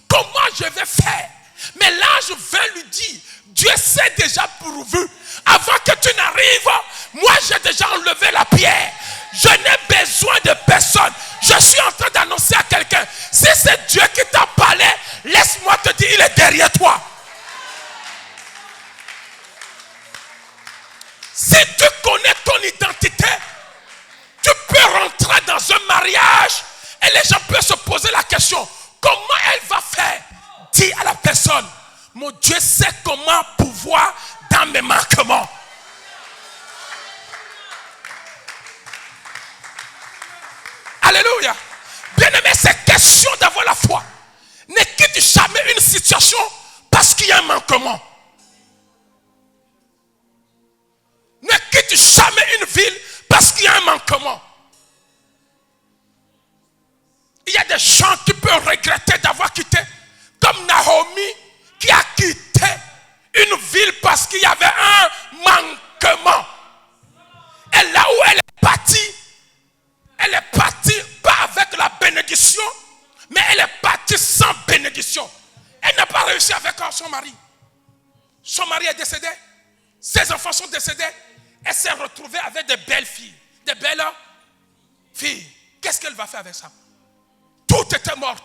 S1: Comment je vais faire? Mais l'ange vint lui dire, Dieu s'est déjà pourvu. Avant que tu n'arrives, moi j'ai déjà enlevé la pierre. Je n'ai besoin de personne. Je suis en train d'annoncer à quelqu'un, si c'est Dieu qui t'a parlé, laisse-moi te dire, il est derrière toi. Si tu connais ton identité, tu peux rentrer dans un mariage et les gens peuvent se poser la question, comment elle va faire? Dis à la personne, mon Dieu sait comment pouvoir dans mes manquements. Alléluia. Bien-aimé, c'est question d'avoir la foi. Ne quitte jamais une situation parce qu'il y a un manquement. Ne quitte jamais une ville parce qu'il y a un manquement. Il y a des gens qui peuvent regretter d'avoir quitté, comme Naomi qui a quitté une ville parce qu'il y avait un manquement. Et là où elle est partie pas avec la bénédiction, mais elle est partie sans bénédiction. Elle n'a pas réussi avec son mari. Son mari est décédé. Ses enfants sont décédés. Elle s'est retrouvée avec des belles filles. Des belles filles. Qu'est-ce qu'elle va faire avec ça? Tout était mort.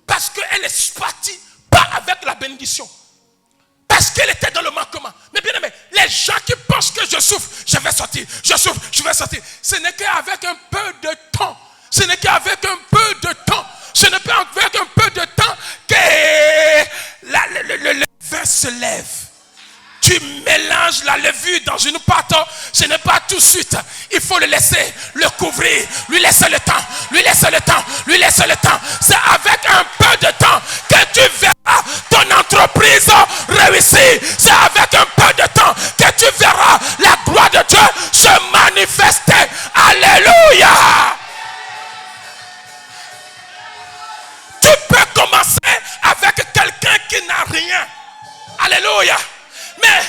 S1: Parce qu'elle est partie pas avec la bénédiction. Parce qu'elle était dans le manquement. Mais bien aimé, les gens qui pensent que je souffre, je vais sortir, je souffre, je vais sortir. Ce n'est qu'avec un peu de temps. Ce n'est qu'avec un peu de temps. Ce n'est qu'avec un peu de temps que le vin se lève. Tu mélanges la levure dans une pâte, ce n'est pas tout de suite. Il faut le laisser, le couvrir, lui laisser le temps, lui laisser le temps, lui laisser le temps. C'est avec un peu de temps que tu verras ton entreprise réussir. C'est avec un peu de temps que tu verras la gloire de Dieu se manifester. Alléluia. Tu peux commencer avec quelqu'un qui n'a rien. Alléluia. Mais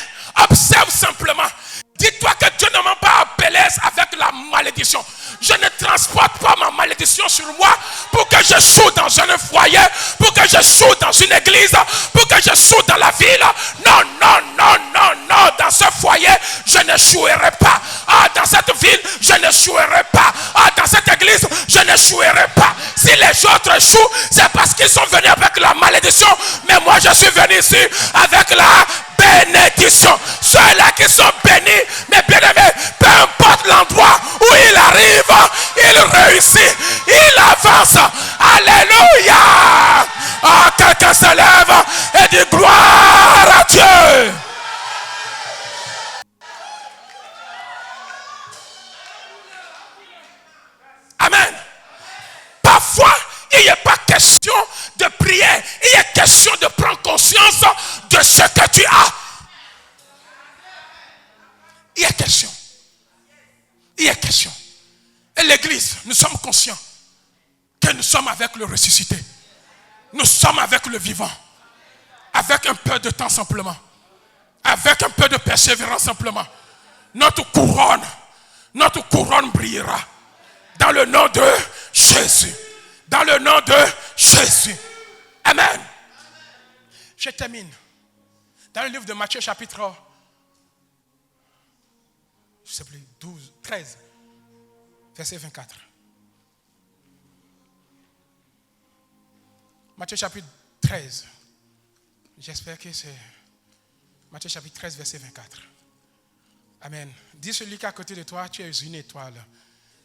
S1: observe simplement. Dis-toi que Dieu ne m'a pas appelé avec la malédiction. Je ne transporte pas ma malédiction sur moi pour que j'échoue dans un foyer, pour que j'échoue dans une église, pour que j'échoue dans la ville. Non, non, non, non, non. Dans ce foyer, je n'échouerai pas. Ah, dans cette ville, je n'échouerai pas. Ah, dans cette église, je n'échouerai pas. Si les autres échouent, c'est parce qu'ils sont venus avec la malédiction. Mais moi, je suis venu ici avec la bénédiction. Ceux-là qui sont bénis, mais bien aimés, peu importe l'endroit où il arrive, il réussit, il avance. Alléluia. Ah, quelqu'un se lève et dit gloire à Dieu. Amen. Parfois, il n'y a pas question de prière, il y a question de prendre conscience de ce que tu as. Il y a question. Il y a question. Et l'église, nous sommes conscients que nous sommes avec le ressuscité. Nous sommes avec le vivant. Avec un peu de temps simplement. Avec un peu de persévérance simplement. Notre couronne brillera. Dans le nom de Jésus. Dans le nom de Jésus. Amen. Je termine. Dans le livre de Matthieu chapitre 13, verset 24. Matthieu chapitre 13. J'espère que c'est Matthieu chapitre 13, verset 24. Amen. Dis celui qui est à côté de toi, tu es une étoile.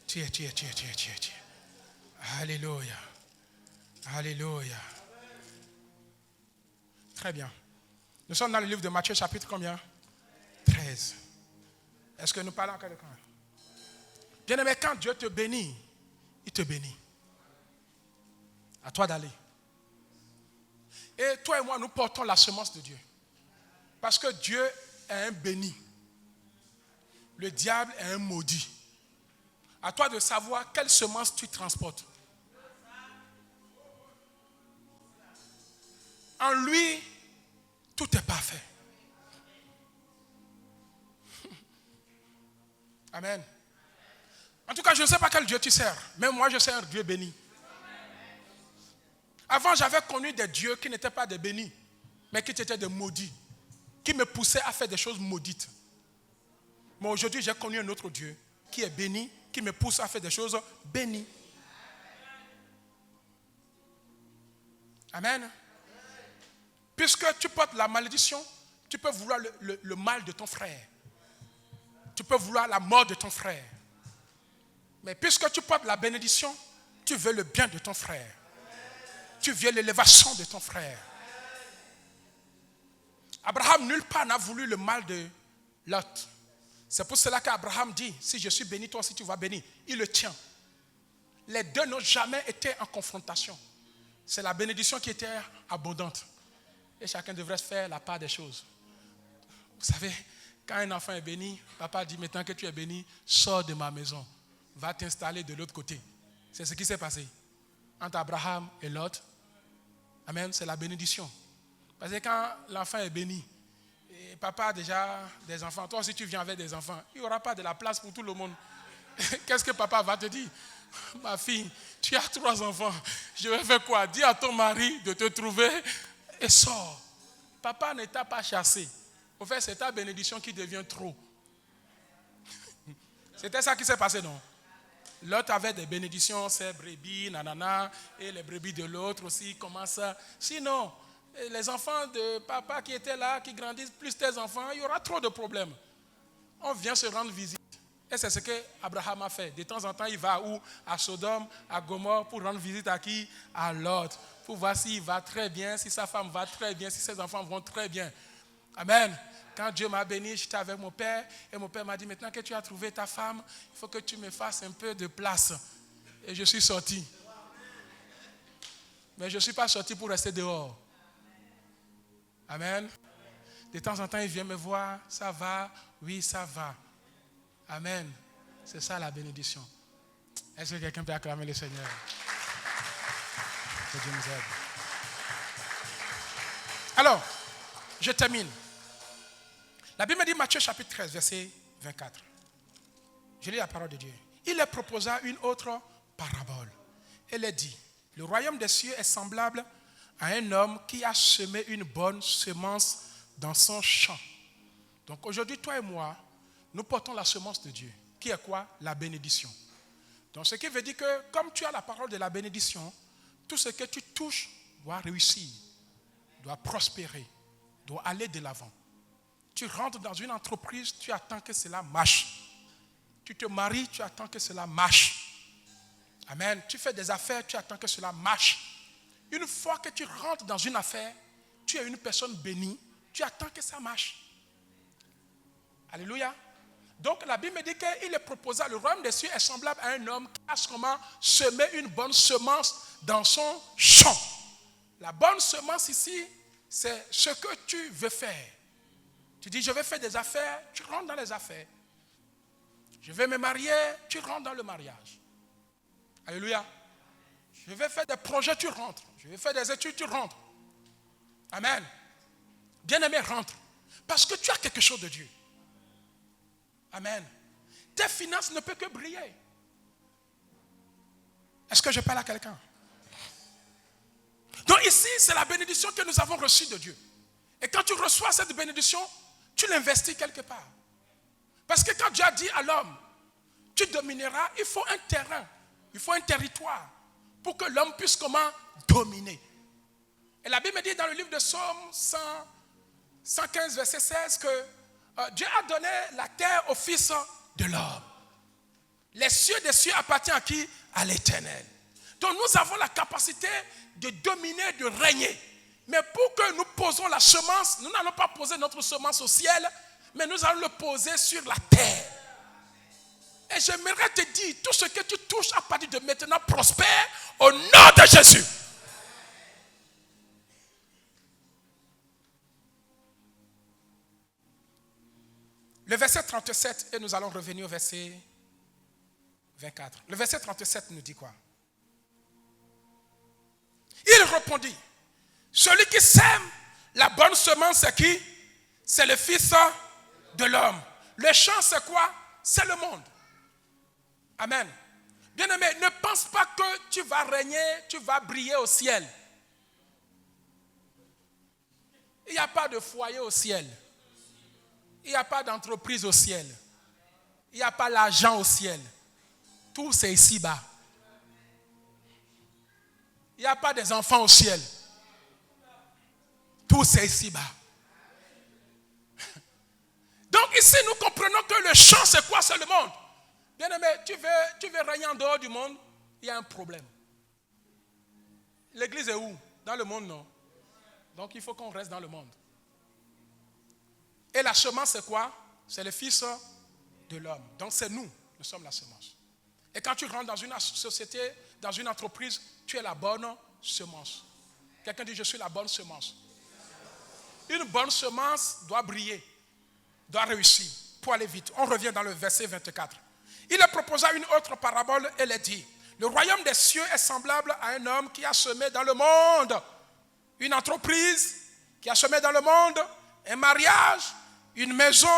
S1: Tu es. Alléluia. Alléluia. Très bien. Nous sommes dans le livre de Matthieu chapitre combien? 13. Est-ce que nous parlons encore de quand? Bien-aimé, quand Dieu te bénit, il te bénit. À toi d'aller. Et toi et moi, nous portons la semence de Dieu. Parce que Dieu est un béni. Le diable est un maudit. À toi de savoir quelle semence tu transportes. En lui, tout est parfait. Amen. En tout cas, je ne sais pas quel Dieu tu sers. Mais moi, je sers un Dieu béni. Avant, j'avais connu des dieux qui n'étaient pas des bénis, mais qui étaient des maudits, qui me poussaient à faire des choses maudites. Mais aujourd'hui, j'ai connu un autre Dieu qui est béni qui me pousse à faire des choses bénies. Amen. Puisque tu portes la malédiction, tu peux vouloir le mal de ton frère. Tu peux vouloir la mort de ton frère. Mais puisque tu portes la bénédiction, tu veux le bien de ton frère. Tu veux l'élévation de ton frère. Abraham, nulle part n'a voulu le mal de Lot. C'est pour cela qu'Abraham dit, si je suis béni, toi aussi tu vas bénir. Il le tient. Les deux n'ont jamais été en confrontation. C'est la bénédiction qui était abondante. Et chacun devrait faire la part des choses. Vous savez, quand un enfant est béni, papa dit, maintenant que tu es béni, sors de ma maison. Va t'installer de l'autre côté. C'est ce qui s'est passé entre Abraham et Lot. Amen, c'est la bénédiction. Parce que quand l'enfant est béni, et papa a déjà des enfants, toi aussi tu viens avec des enfants, il n'y aura pas de la place pour tout le monde. Qu'est-ce que papa va te dire? Ma fille, tu as 3 enfants, je vais faire quoi? Dis à ton mari de te trouver et sors. Papa ne t'a pas chassé. Au fait, c'est ta bénédiction qui devient trop. C'était ça qui s'est passé, non? L'autre avait des bénédictions, ses brebis, nanana, et les brebis de l'autre aussi commencent. Sinon, les enfants de papa qui étaient là, qui grandissent, plus tes enfants, il y aura trop de problèmes. On vient se rendre visite. Et c'est ce que Abraham a fait. De temps en temps, il va où? À Sodome, à Gomorrhe, pour rendre visite à qui? À Lot. Pour voir s'il va très bien, si sa femme va très bien, si ses enfants vont très bien. Amen. Quand Dieu m'a béni, j'étais avec mon père. Et mon père m'a dit, maintenant que tu as trouvé ta femme, il faut que tu me fasses un peu de place. Et je suis sorti. Mais je ne suis pas sorti pour rester dehors. Amen. De temps en temps, il vient me voir. Ça va? Oui, ça va. Amen. C'est ça la bénédiction. Est-ce que quelqu'un peut acclamer le Seigneur? Que Dieu nous aide. Alors, je termine. La Bible dit, Matthieu chapitre 13, verset 24. Je lis la parole de Dieu. Il leur proposa une autre parabole. Elle est dit, le royaume des cieux est semblable à un homme qui a semé une bonne semence dans son champ. Donc aujourd'hui, toi et moi, nous portons la semence de Dieu, qui est quoi? La bénédiction. Donc ce qui veut dire que comme tu as la parole de la bénédiction, tout ce que tu touches doit réussir, doit prospérer, doit aller de l'avant. Tu rentres dans une entreprise, tu attends que cela marche. Tu te maries, tu attends que cela marche. Amen. Tu fais des affaires, tu attends que cela marche. Une fois que tu rentres dans une affaire, tu es une personne bénie, tu attends que ça marche. Alléluia. Donc la Bible dit qu'il est proposé, le royaume des cieux est semblable à un homme qui a semé une bonne semence dans son champ. La bonne semence ici, c'est ce que tu veux faire. Tu dis, je vais faire des affaires, tu rentres dans les affaires. Je vais me marier, tu rentres dans le mariage. Alléluia. Je vais faire des projets, tu rentres. Je vais faire des études, tu rentres. Amen. Bien-aimé, rentre. Parce que tu as quelque chose de Dieu. Amen. Tes finances ne peuvent que briller. Est-ce que je parle à quelqu'un? Donc ici, c'est la bénédiction que nous avons reçue de Dieu. Et quand tu reçois cette bénédiction, tu l'investis quelque part. Parce que quand Dieu a dit à l'homme, tu domineras, il faut un terrain, il faut un territoire pour que l'homme puisse comment dominer. Et la Bible dit dans le livre de Psaume 115, verset 16, que Dieu a donné la terre au Fils de l'homme. Les cieux des cieux appartiennent à qui? À l'Éternel. Donc nous avons la capacité de dominer, de régner. Mais pour que nous posons la semence, nous n'allons pas poser notre semence au ciel, mais nous allons le poser sur la terre. Et j'aimerais te dire, tout ce que tu touches à partir de maintenant prospère au nom de Jésus. Le verset 37, et nous allons revenir au verset 24. Le verset 37 nous dit quoi? Il répondit, celui qui sème la bonne semence, c'est qui? C'est le Fils de l'homme. Le champ, c'est quoi? C'est le monde. Amen. Bien-aimé, ne pense pas que tu vas régner, tu vas briller au ciel. Il n'y a pas de foyer au ciel. Il n'y a pas d'entreprise au ciel. Il n'y a pas l'argent au ciel. Tout c'est ici-bas. Il n'y a pas des enfants au ciel. Tout c'est ici-bas. Donc ici, nous comprenons que le champ, c'est quoi? C'est le monde. Bien-aimé, tu veux régner en dehors du monde, il y a un problème. L'église est où? Dans le monde, non. Donc il faut qu'on reste dans le monde. Et la semence, c'est quoi? C'est le Fils de l'homme. Donc c'est nous sommes la semence. Et quand tu rentres dans une société, dans une entreprise, tu es la bonne semence. Quelqu'un dit, je suis la bonne semence. Une bonne semence doit briller, doit réussir pour aller vite. On revient dans le verset 24. Il leur proposa une autre parabole et leur dit, le royaume des cieux est semblable à un homme qui a semé dans le monde une entreprise, qui a semé dans le monde un mariage, une maison,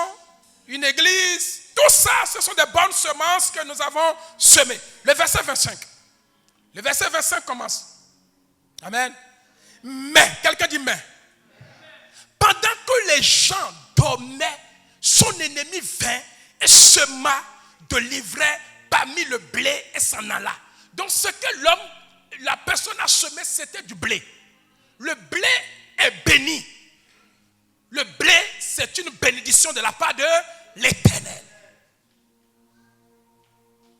S1: une église. Tout ça, ce sont des bonnes semences que nous avons semées. Le verset 25. Le verset 25 commence. Amen. Mais, quelqu'un dit mais. Pendant que les gens dormaient, son ennemi vint et sema de l'ivraie parmi le blé et s'en alla. Donc ce que la personne a semé, c'était du blé. Le blé est béni. Le blé, c'est une bénédiction de la part de l'Éternel.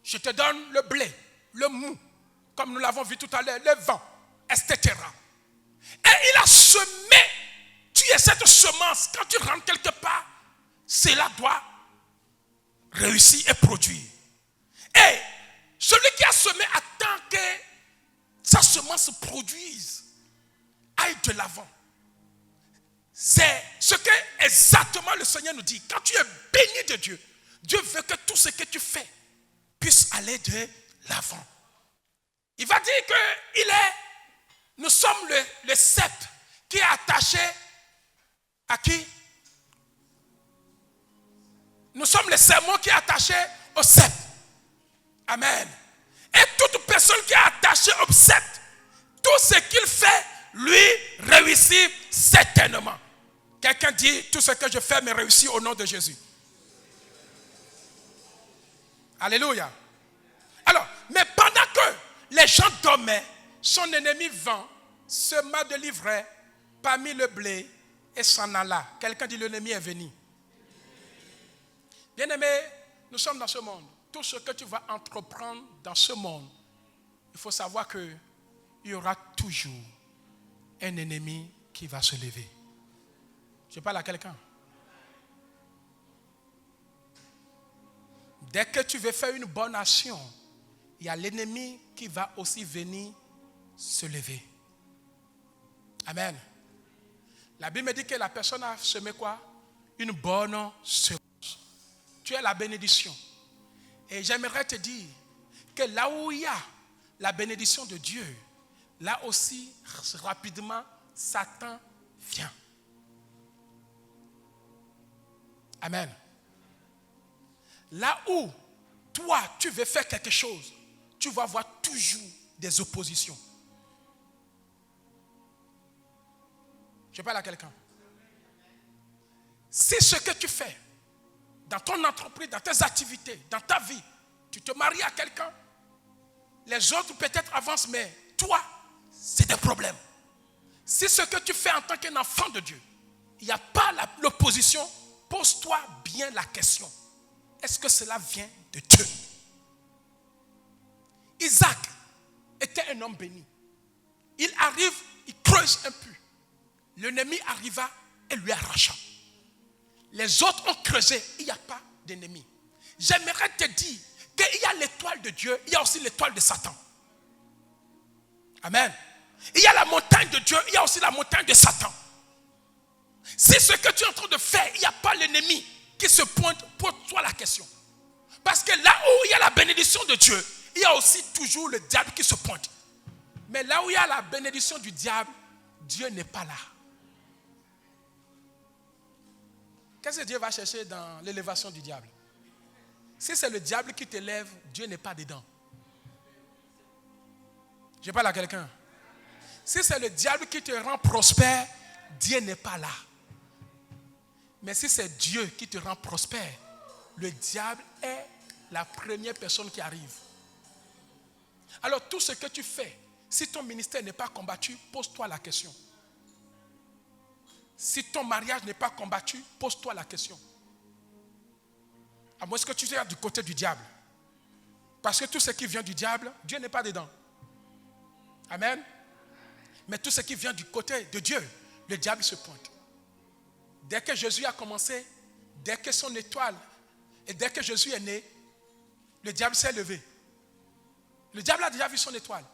S1: Je te donne le blé, le mou, comme nous l'avons vu tout à l'heure, le vent, etc. Et il a semé. Tu es cette semence. Quand tu rentres quelque part, cela doit réussir et produire. Et celui qui a semé attend que sa semence se produise, aille de l'avant. C'est ce que exactement le Seigneur nous dit. Quand tu es béni de Dieu, Dieu veut que tout ce que tu fais puisse aller de l'avant. Il va dire que nous sommes le cep qui est attaché à qui? Nous sommes le serment qui est attaché au cep. Amen. Et toute personne qui est attachée au cep, tout ce qu'il fait, lui réussit certainement. Quelqu'un dit, tout ce que je fais me réussit au nom de Jésus. Alléluia. Alors, mais pendant que les gens dormaient, son ennemi vint, sema de l'ivraie parmi le blé et s'en alla. Quelqu'un dit, l'ennemi est venu. Bien-aimé, nous sommes dans ce monde. Tout ce que tu vas entreprendre dans ce monde, il faut savoir qu'il y aura toujours un ennemi qui va se lever. Je parle à quelqu'un. Dès que tu veux faire une bonne action, il y a l'ennemi qui va aussi venir se lever. Amen. La Bible me dit que la personne a semé quoi? Une bonne semence. Tu es la bénédiction. Et j'aimerais te dire que là où il y a la bénédiction de Dieu, là aussi, rapidement, Satan vient. Amen. Là où toi, tu veux faire quelque chose, tu vas avoir toujours des oppositions. Je parle à quelqu'un. Si ce que tu fais dans ton entreprise, dans tes activités, dans ta vie, tu te maries à quelqu'un, les autres peut-être avancent, mais toi, c'est des problèmes. Si ce que tu fais en tant qu'enfant de Dieu, il n'y a pas l'opposition, pose-toi bien la question. Est-ce que cela vient de Dieu? Isaac était un homme béni. Il arrive, il creuse un puits. L'ennemi arriva et lui arracha. Les autres ont creusé, il n'y a pas d'ennemi. J'aimerais te dire qu'il y a l'étoile de Dieu, il y a aussi l'étoile de Satan. Amen. Il y a la montagne de Dieu, il y a aussi la montagne de Satan. Si ce que tu es en train de faire, il n'y a pas l'ennemi qui se pointe, pose-toi la question. Parce que là où il y a la bénédiction de Dieu, il y a aussi toujours le diable qui se pointe. Mais là où il y a la bénédiction du diable, Dieu n'est pas là. Qu'est-ce que Dieu va chercher dans l'élévation du diable? Si c'est le diable qui t'élève, Dieu n'est pas dedans. Je parle à quelqu'un. Si c'est le diable qui te rend prospère, Dieu n'est pas là. Mais si c'est Dieu qui te rend prospère, le diable est la première personne qui arrive. Alors tout ce que tu fais, si ton ministère n'est pas combattu, pose-toi la question. Si ton mariage n'est pas combattu, pose-toi la question. À moins que tu sois du côté du diable. Parce que tout ce qui vient du diable, Dieu n'est pas dedans. Amen. Mais tout ce qui vient du côté de Dieu, le diable se pointe. Dès que Jésus a commencé, dès que son étoile, et dès que Jésus est né, le diable s'est levé. Le diable a déjà vu son étoile.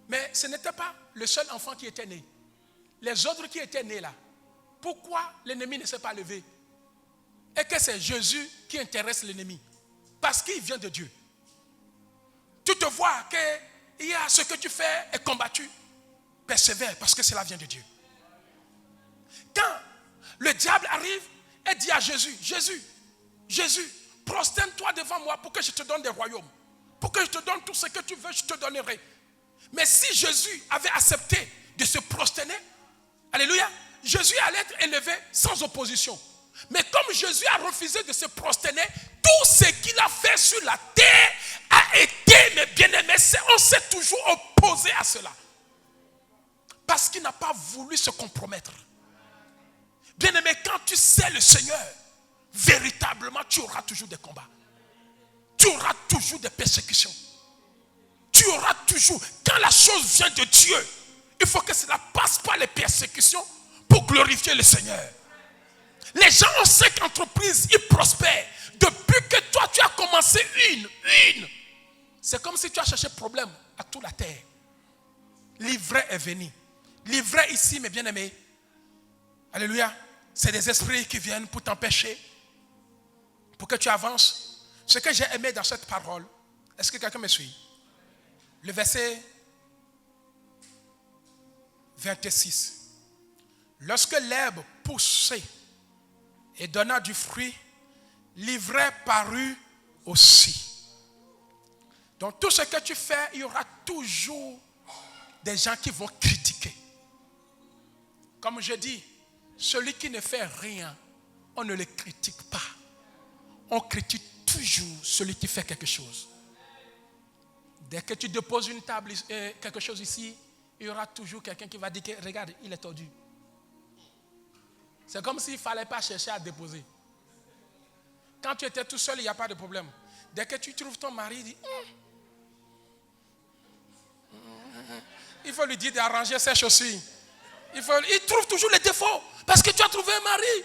S1: Mais ce n'était pas le seul enfant qui était né. Les autres qui étaient nés là, pourquoi l'ennemi ne s'est pas levé? Et que c'est Jésus qui intéresse l'ennemi. Parce qu'il vient de Dieu. Tu te vois que ce que tu fais est combattu. Persévère parce que cela vient de Dieu. Quand le diable arrive et dit à Jésus, Jésus, prosterne-toi devant moi pour que je te donne des royaumes. Pour que je te donne tout ce que tu veux, je te donnerai. Mais si Jésus avait accepté de se prosterner, alléluia, Jésus allait être élevé sans opposition. Mais comme Jésus a refusé de se prosterner, tout ce qu'il a fait sur la terre a été, mes bien-aimés, on s'est toujours opposé à cela. Parce qu'il n'a pas voulu se compromettre. Bien-aimé, quand tu sais le Seigneur, véritablement, tu auras toujours des combats. Tu auras toujours des persécutions. Tu auras toujours, quand la chose vient de Dieu, il faut que cela passe par les persécutions pour glorifier le Seigneur. Les gens ont 5 entreprises, ils prospèrent. Depuis que toi, tu as commencé une. C'est comme si tu as cherché problème à toute la terre. L'ivraie est venu. L'ivraie ici, mes bien-aimés, alléluia, c'est des esprits qui viennent pour t'empêcher, pour que tu avances. Ce que j'ai aimé dans cette parole, est-ce que quelqu'un me suit? Le verset 26. Lorsque l'herbe poussait et donna du fruit, l'ivraie parut aussi. Donc tout ce que tu fais, il y aura toujours des gens qui vont critiquer. Comme je dis, celui qui ne fait rien, on ne le critique pas. On critique toujours celui qui fait quelque chose. Dès que tu déposes une table, quelque chose ici, il y aura toujours quelqu'un qui va dire que regarde, il est tordu. C'est comme s'il ne fallait pas chercher à déposer. Quand tu étais tout seul, il n'y a pas de problème. Dès que tu trouves ton mari, il dit il faut lui dire d'arranger ses chaussures. Il trouve toujours les défauts parce que tu as trouvé un mari.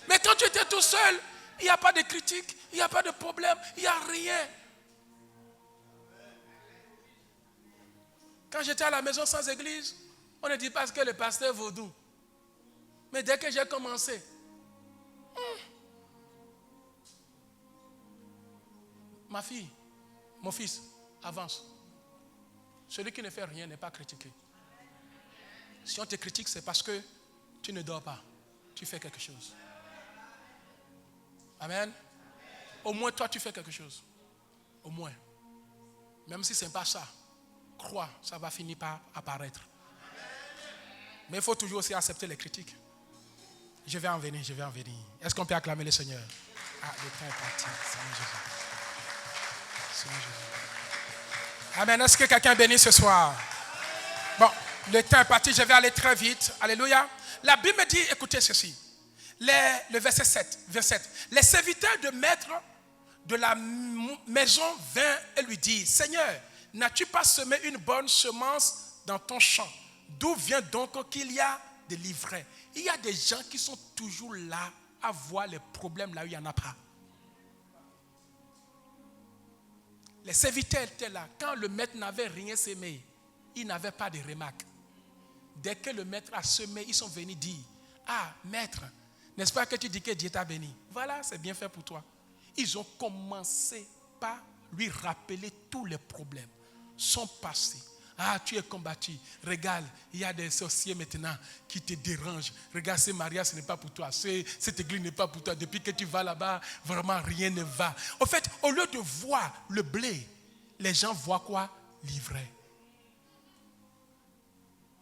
S1: Mais quand tu étais tout seul, il n'y a pas de critique, il n'y a pas de problème, il n'y a rien. Quand j'étais à la maison sans église, on ne dit pas que le pasteur est vaudou. Mais dès que j'ai commencé, ma fille, mon fils, avance. Celui qui ne fait rien n'est pas critiqué. Si on te critique, c'est parce que tu ne dors pas. Tu fais quelque chose. Amen. Au moins, toi, tu fais quelque chose. Au moins. Même si ce n'est pas ça, crois, ça va finir par apparaître. Mais il faut toujours aussi accepter les critiques. Je vais en venir. Est-ce qu'on peut acclamer le Seigneur? Le temps est parti. Seigneur Jésus. Seigneur Jésus. Amen. Est-ce que quelqu'un est béni ce soir? Bon, le temps est parti. Je vais aller très vite. Alléluia. La Bible me dit, écoutez ceci. Le verset 7. Les serviteurs de maître de la maison vinrent et lui dirent, Seigneur, n'as-tu pas semé une bonne semence dans ton champ? D'où vient donc qu'il y a des livrets? Il y a des gens qui sont toujours là à voir les problèmes là où il n'y en a pas. Les serviteurs étaient là. Quand le maître n'avait rien semé, ils n'avaient pas de remarques. Dès que le maître a semé, ils sont venus dire, maître, n'est-ce pas que tu dis que Dieu t'a béni? Voilà, c'est bien fait pour toi. Ils ont commencé par lui rappeler tous les problèmes, son passé. Tu es combattu. Regarde, il y a des sorciers maintenant qui te dérangent. Regarde, ce mariage, ce n'est pas pour toi. Cette église n'est pas pour toi. Depuis que tu vas là-bas, vraiment rien ne va. En fait, au lieu de voir le blé, les gens voient quoi? L'ivraie.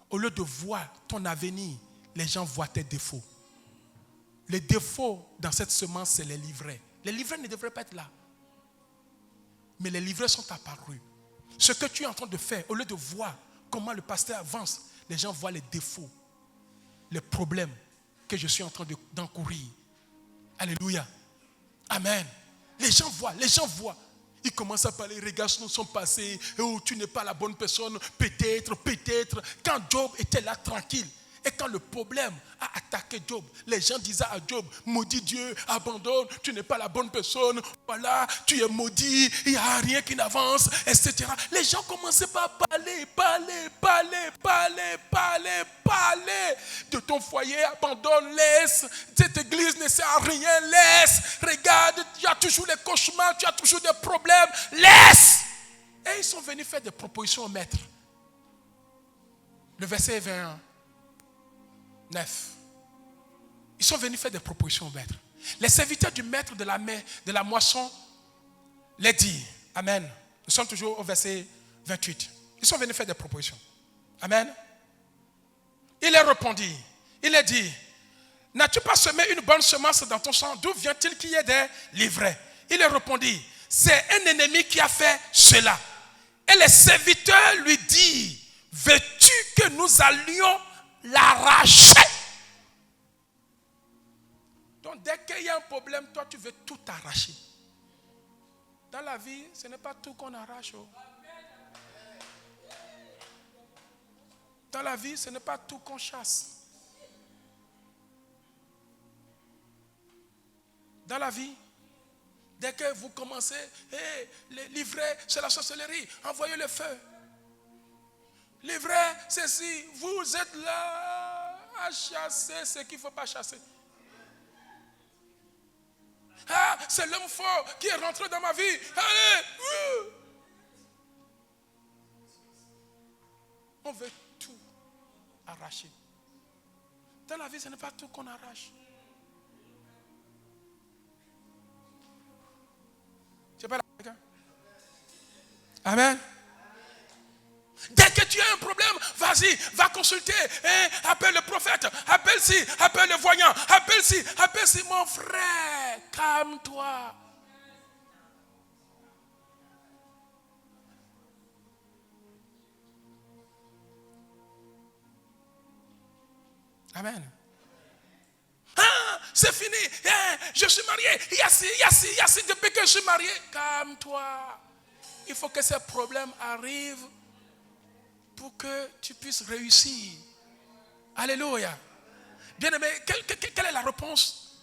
S1: Au lieu de voir ton avenir, les gens voient tes défauts. Les défauts dans cette semence, c'est les livrets. Les livrets ne devraient pas être là. Mais les livrets sont apparus. Ce que tu es en train de faire, au lieu de voir comment le pasteur avance, les gens voient les défauts, les problèmes que je suis en train d'encourir. Alléluia. Amen. Les gens voient. Ils commencent à parler, regarde son passé. Oh, tu n'es pas la bonne personne. Peut-être. Quand Job était là tranquille, et quand le problème a attaqué Job, les gens disaient à Job, maudit Dieu, abandonne, tu n'es pas la bonne personne, voilà, tu es maudit, il n'y a rien qui n'avance, etc. Les gens commençaient par parler de ton foyer, abandonne, laisse, cette église ne sert à rien, laisse, regarde, tu as toujours les cauchemars, tu as toujours des problèmes, laisse. Et ils sont venus faire des propositions au maître. Le verset 21. 9. Ils sont venus faire des propositions au maître. Les serviteurs du maître de la moisson les dit. Amen. Nous sommes toujours au verset 28. Ils sont venus faire des propositions. Amen. Il leur répondit. Il leur dit, n'as-tu pas semé une bonne semence dans ton champ? D'où vient-il qu'il y ait des livrets? Il leur répondit, c'est un ennemi qui a fait cela. Et les serviteurs lui disent, veux-tu que nous allions l'arracher? Donc dès qu'il y a un problème, toi tu veux tout arracher. Dans la vie, ce n'est pas tout qu'on arrache. Dans la vie, ce n'est pas tout qu'on chasse. Dans la vie, dès que vous commencez, les livrets, c'est la sorcellerie, envoyez le feu. Livrets, ceci, vous êtes là à chasser ce qu'il ne faut pas chasser. Ah, c'est l'homme fort qui est rentré dans ma vie. Allez, on veut tout arracher. Dans la vie, ce n'est pas tout qu'on arrache. C'est pas là. Amen. Dès que tu as un problème, vas-y, va consulter. Appelle le prophète, appelle ci, appelle le voyant, appelle ci. Mon frère, calme-toi. Amen. Ah, c'est fini. Je suis marié. Il y a ci, depuis que je suis marié. Calme-toi. Il faut que ces problèmes arrivent pour que tu puisses réussir. Alléluia. Bien-aimé, quelle est la réponse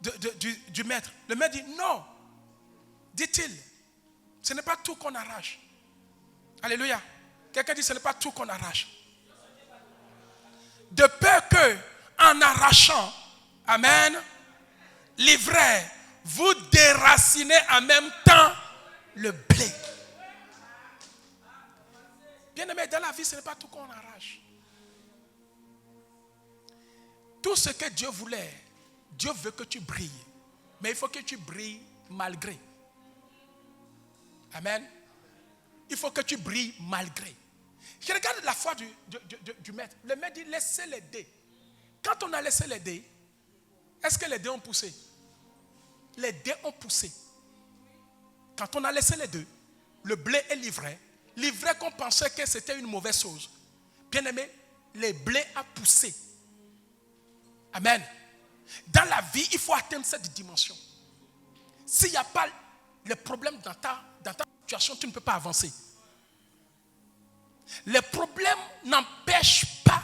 S1: du maître? Le maître dit non. Dit-il, ce n'est pas tout qu'on arrache. Alléluia. Quelqu'un dit ce n'est pas tout qu'on arrache. De peur que, en arrachant, amen, l'ivraie, vous déracinez en même temps le blé. Bien-aimé, dans la vie, ce n'est pas tout qu'on arrache. Tout ce que Dieu voulait, Dieu veut que tu brilles. Mais il faut que tu brilles malgré. Amen. Il faut que tu brilles malgré. Je regarde la foi du maître. Le maître dit, laissez les dés. Quand on a laissé les dés, est-ce que les dés ont poussé? Les dés ont poussé. Quand on a laissé les deux, le blé est livré. L'ivraie qu'on pensait que c'était une mauvaise chose. Bien aimé, le blé a poussé. Amen. Dans la vie, il faut atteindre cette dimension. S'il n'y a pas les problèmes dans ta situation, tu ne peux pas avancer. Les problèmes n'empêchent pas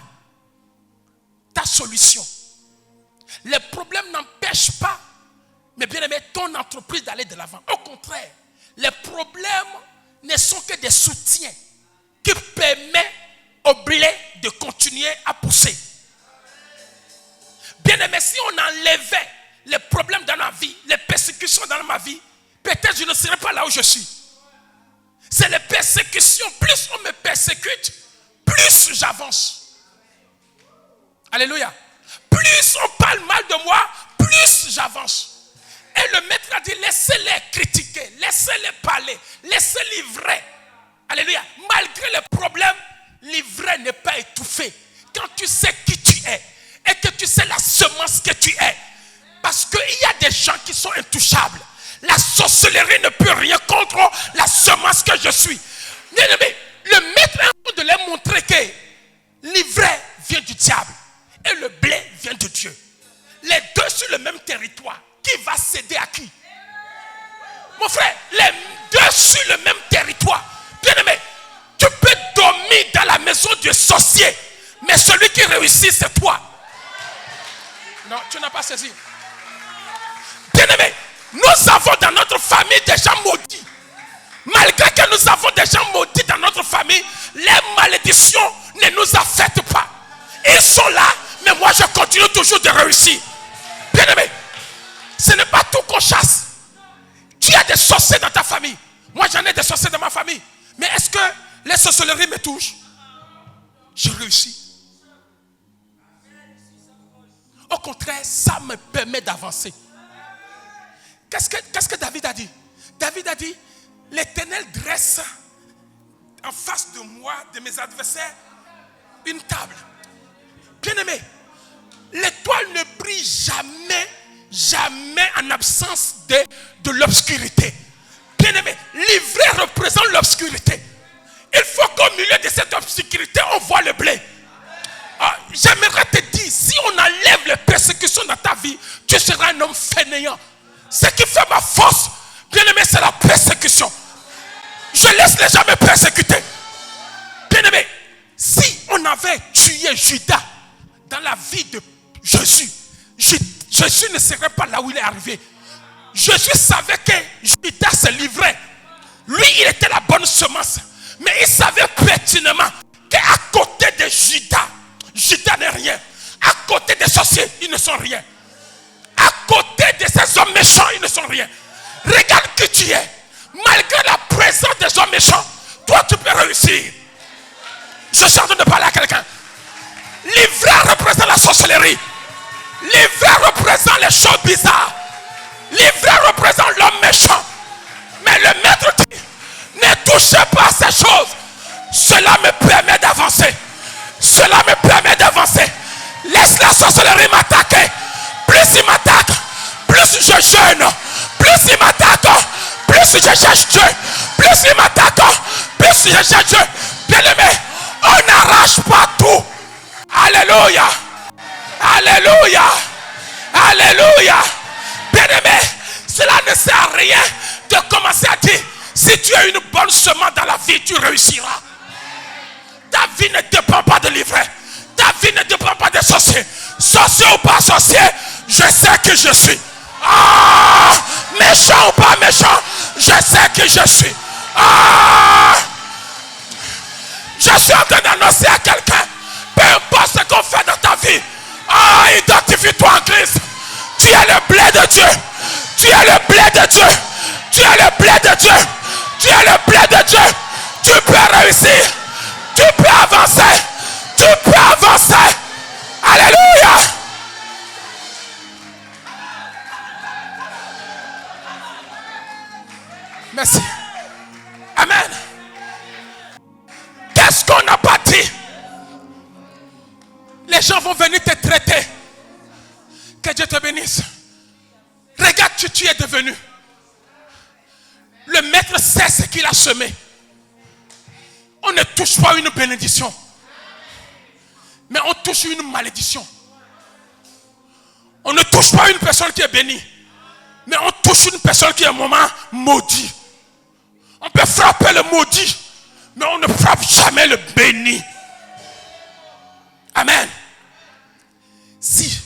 S1: ta solution. Les problèmes n'empêchent pas, mais bien aimé, ton entreprise d'aller de l'avant. Au contraire, les problèmes ne sont que des soutiens qui permettent au blé de continuer à pousser. Bien aimé, si on enlevait les problèmes dans ma vie, les persécutions dans ma vie, peut-être je ne serais pas là où je suis. C'est les persécutions. Plus on me persécute, plus j'avance. Alléluia. Plus on parle mal de moi, plus j'avance. Et le maître a dit, laissez-les critiquer, laissez-les parler, laissez-les livrer. Alléluia. Malgré les problèmes, l'ivraie n'est pas étouffé. Quand tu sais qui tu es et que tu sais la semence que tu es. Parce qu'il y a des gens qui sont intouchables. La sorcellerie ne peut rien contre la semence que je suis. Bien-aimé, le maître est en train de leur montrer que l'ivraie vient du diable et le blé vient de Dieu. Les deux sur le même territoire. Qui va céder à qui? Mon frère, les deux sur le même territoire. Bien-aimé, tu peux dormir dans la maison du sorcier, mais celui qui réussit, c'est toi. Non, tu n'as pas saisi. Bien-aimé, nous avons dans notre famille des gens maudits. Malgré que nous avons des gens maudits dans notre famille, les malédictions ne nous affectent pas. Ils sont là, mais moi je continue toujours de réussir. Bien-aimé, ce n'est pas tout qu'on chasse. Tu as des sorciers dans ta famille. Moi j'en ai des sorciers dans ma famille. Mais est-ce que les sorcelleries me touchent? Je réussis. Au contraire, ça me permet d'avancer. Qu'est-ce que David a dit? David a dit, l'Éternel dresse en face de moi, de mes adversaires, une table. Bien-aimé, l'étoile ne brille jamais en absence de l'obscurité. Bien-aimé, l'ivraie représente l'obscurité. Il faut qu'au milieu de cette obscurité, on voit le blé. J'aimerais te dire, si on enlève les persécutions dans ta vie, tu seras un homme fainéant. Ce qui fait ma force, bien-aimé, c'est la persécution. Je laisse les gens me persécuter. Bien-aimé, si on avait tué Judas dans la vie de Jésus, Jésus ne serait pas là où il est arrivé. Jésus savait que Judas se livrait. Lui, il était la bonne semence. Mais il savait pertinemment qu'à côté de Judas, Judas n'est rien. À côté des sorciers, ils ne sont rien. À côté de ces hommes méchants, ils ne sont rien. Regarde qui tu es. Malgré la présence des hommes méchants, toi tu peux réussir. Je suis en train de parler à quelqu'un. L'ivraie représente la sorcellerie. L'ivraie représente les choses bizarres. L'ivraie représente l'homme méchant. Mais le maître dit, ne touchez pas à ces choses. Cela me permet d'avancer. Cela me permet d'avancer. Laisse la sorcellerie m'attaquer. Plus il m'attaque, plus je jeûne. Plus il m'attaque, plus je cherche Dieu. Plus il m'attaque, plus je cherche Dieu. Bien-aimé, on n'arrache pas tout. Alléluia. Alléluia. Alléluia. Bien-aimé, cela ne sert à rien de commencer à dire, si tu as une bonne semence dans la vie, tu réussiras. Ta vie ne dépend pas de l'ivraie. Ta vie ne dépend pas des sorciers. Sorcier ou pas sorcier, je sais que je suis. Méchant ou pas méchant, je sais que je suis. Je suis en train d'annoncer à quelqu'un, peu importe ce qu'on fait dans ta vie, identifie-toi en Christ. Tu es le blé de Dieu. Tu es le blé de Dieu. Tu es le blé de Dieu. Tu es le blé de Dieu. Tu peux réussir. Tu peux avancer. Tu peux avancer. Alléluia. Merci. Amen. Qu'est-ce qu'on n'a pas dit? Les gens vont venir te traiter. Que Dieu te bénisse. Regarde qui tu es devenu. Le maître sait ce qu'il a semé. On ne touche pas une bénédiction, mais on touche une malédiction. On ne touche pas une personne qui est bénie, mais on touche une personne qui est un moment maudit. On peut frapper le maudit, mais on ne frappe jamais le béni. Amen. Si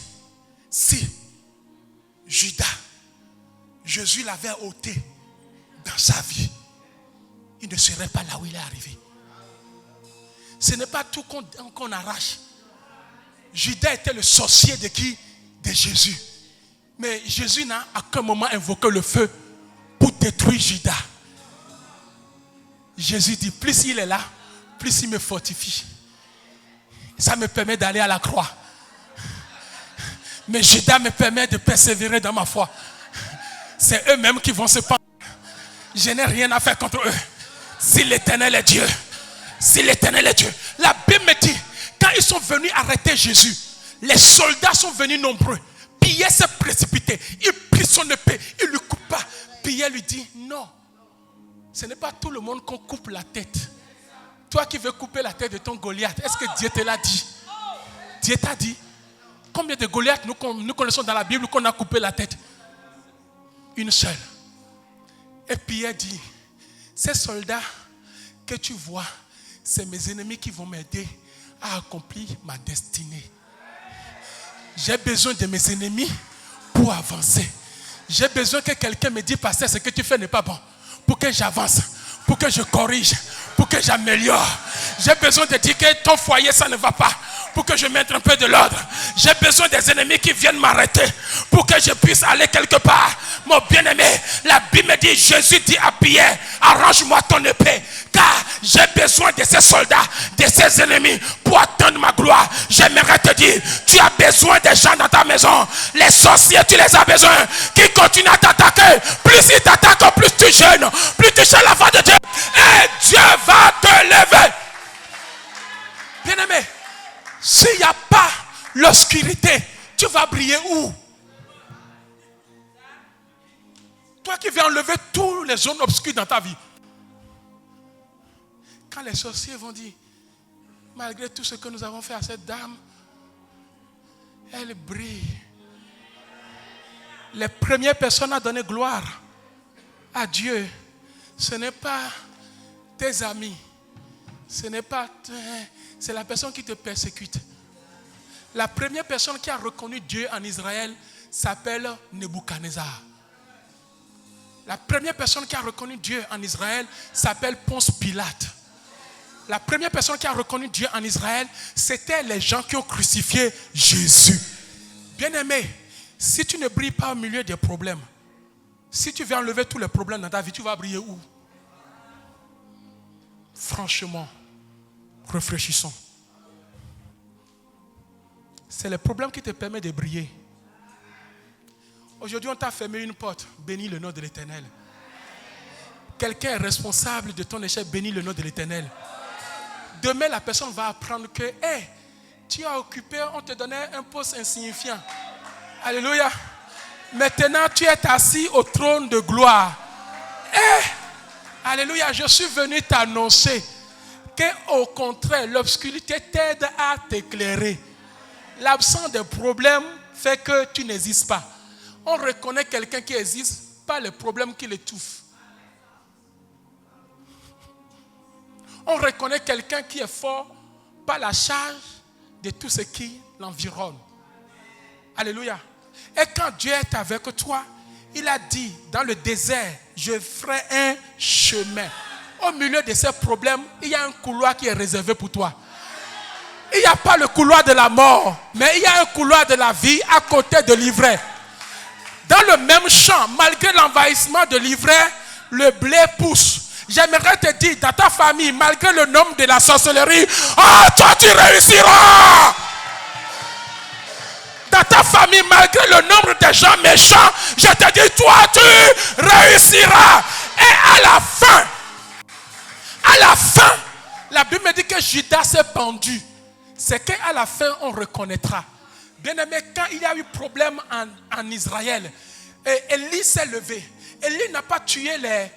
S1: Judas, Jésus l'avait ôté dans sa vie, il ne serait pas là où il est arrivé. Ce n'est pas tout qu'on arrache. Judas était le sorcier de qui? De Jésus. Mais Jésus n'a à aucun moment invoqué le feu pour détruire Judas. Jésus dit, plus il est là, plus il me fortifie. Ça me permet d'aller à la croix. Mais Judas me permet de persévérer dans ma foi. C'est eux-mêmes qui vont se pendre. Je n'ai rien à faire contre eux. Si l'Éternel est Dieu. Si l'Éternel est Dieu. La Bible me dit, quand ils sont venus arrêter Jésus, les soldats sont venus nombreux. Pierre s'est précipité. Il prit son épée. Il lui coupa. Pierre lui dit, non. Ce n'est pas tout le monde qu'on coupe la tête. Toi qui veux couper la tête de ton Goliath, est-ce que Dieu te l'a dit? Dieu t'a dit? Combien de Goliaths nous connaissons dans la Bible qu'on a coupé la tête? Une seule. Et Pierre dit, ces soldats que tu vois, c'est mes ennemis qui vont m'aider à accomplir ma destinée. J'ai besoin de mes ennemis pour avancer. J'ai besoin que quelqu'un me dise, pasteur, ce que tu fais n'est pas bon. Pour que j'avance, pour que je corrige, pour que j'améliore. J'ai besoin de dire que ton foyer, ça ne va pas. Pour que je mette un peu de l'ordre. J'ai besoin des ennemis qui viennent m'arrêter. Pour que je puisse aller quelque part. Mon bien-aimé, la Bible me dit, Jésus dit à Pierre, arrange-moi ton épée. Car j'ai besoin de ces soldats, de ces ennemis pour atteindre ma gloire. J'aimerais te dire, tu as besoin des gens dans ta maison. Les sorciers, tu les as besoin. Qui continuent à t'attaquer. Plus ils t'attaquent, plus tu jeûnes. Plus tu cherches la voix de Dieu. Et Dieu va te lever. Bien-aimé, s'il n'y a pas l'obscurité, tu vas briller où? Toi qui veux enlever toutes les zones obscures dans ta vie. Quand les sorciers vont dire, malgré tout ce que nous avons fait à cette dame, elle brille. Les premières personnes à donner gloire à Dieu, ce n'est pas tes amis, ce n'est pas... C'est la personne qui te persécute. La première personne qui a reconnu Dieu en Israël s'appelle Nebuchadnezzar. La première personne qui a reconnu Dieu en Israël s'appelle Ponce Pilate. La première personne qui a reconnu Dieu en Israël, c'était les gens qui ont crucifié Jésus. Bien-aimé, si tu ne brilles pas au milieu des problèmes, si tu veux enlever tous les problèmes dans ta vie, tu vas briller où? Franchement, réfléchissons. C'est le problème qui te permet de briller. Aujourd'hui, on t'a fermé une porte. Bénis le nom de l'Éternel. Quelqu'un est responsable de ton échec. Bénis le nom de l'Éternel. Demain, la personne va apprendre que hey, tu as occupé, on te donnait un poste insignifiant. Alléluia. Maintenant, tu es assis au trône de gloire. Hey, alléluia. Je suis venu t'annoncer qu'au contraire, l'obscurité t'aide à t'éclairer. L'absence de problème fait que tu n'existes pas. On reconnaît quelqu'un qui existe, pas le problème qui l'étouffe. On reconnaît quelqu'un qui est fort, pas la charge de tout ce qui l'environne. Alléluia. Et quand Dieu est avec toi, il a dit dans le désert, je ferai un chemin. Au milieu de ces problèmes, il y a un couloir qui est réservé pour toi. Il n'y a pas le couloir de la mort, mais il y a un couloir de la vie à côté de l'ivraie. Dans le même champ, malgré l'envahissement de l'ivraie, le blé pousse. J'aimerais te dire, dans ta famille, malgré le nom de la sorcellerie, toi tu réussiras. Dans ta famille, malgré le nombre de gens méchants, je te dis, toi tu réussiras. Et à la fin, la Bible me dit que Judas s'est pendu. C'est qu'à la fin, on reconnaîtra. Bien-aimé, quand il y a eu problème en Israël, Élie s'est levé. Élie n'a pas tué les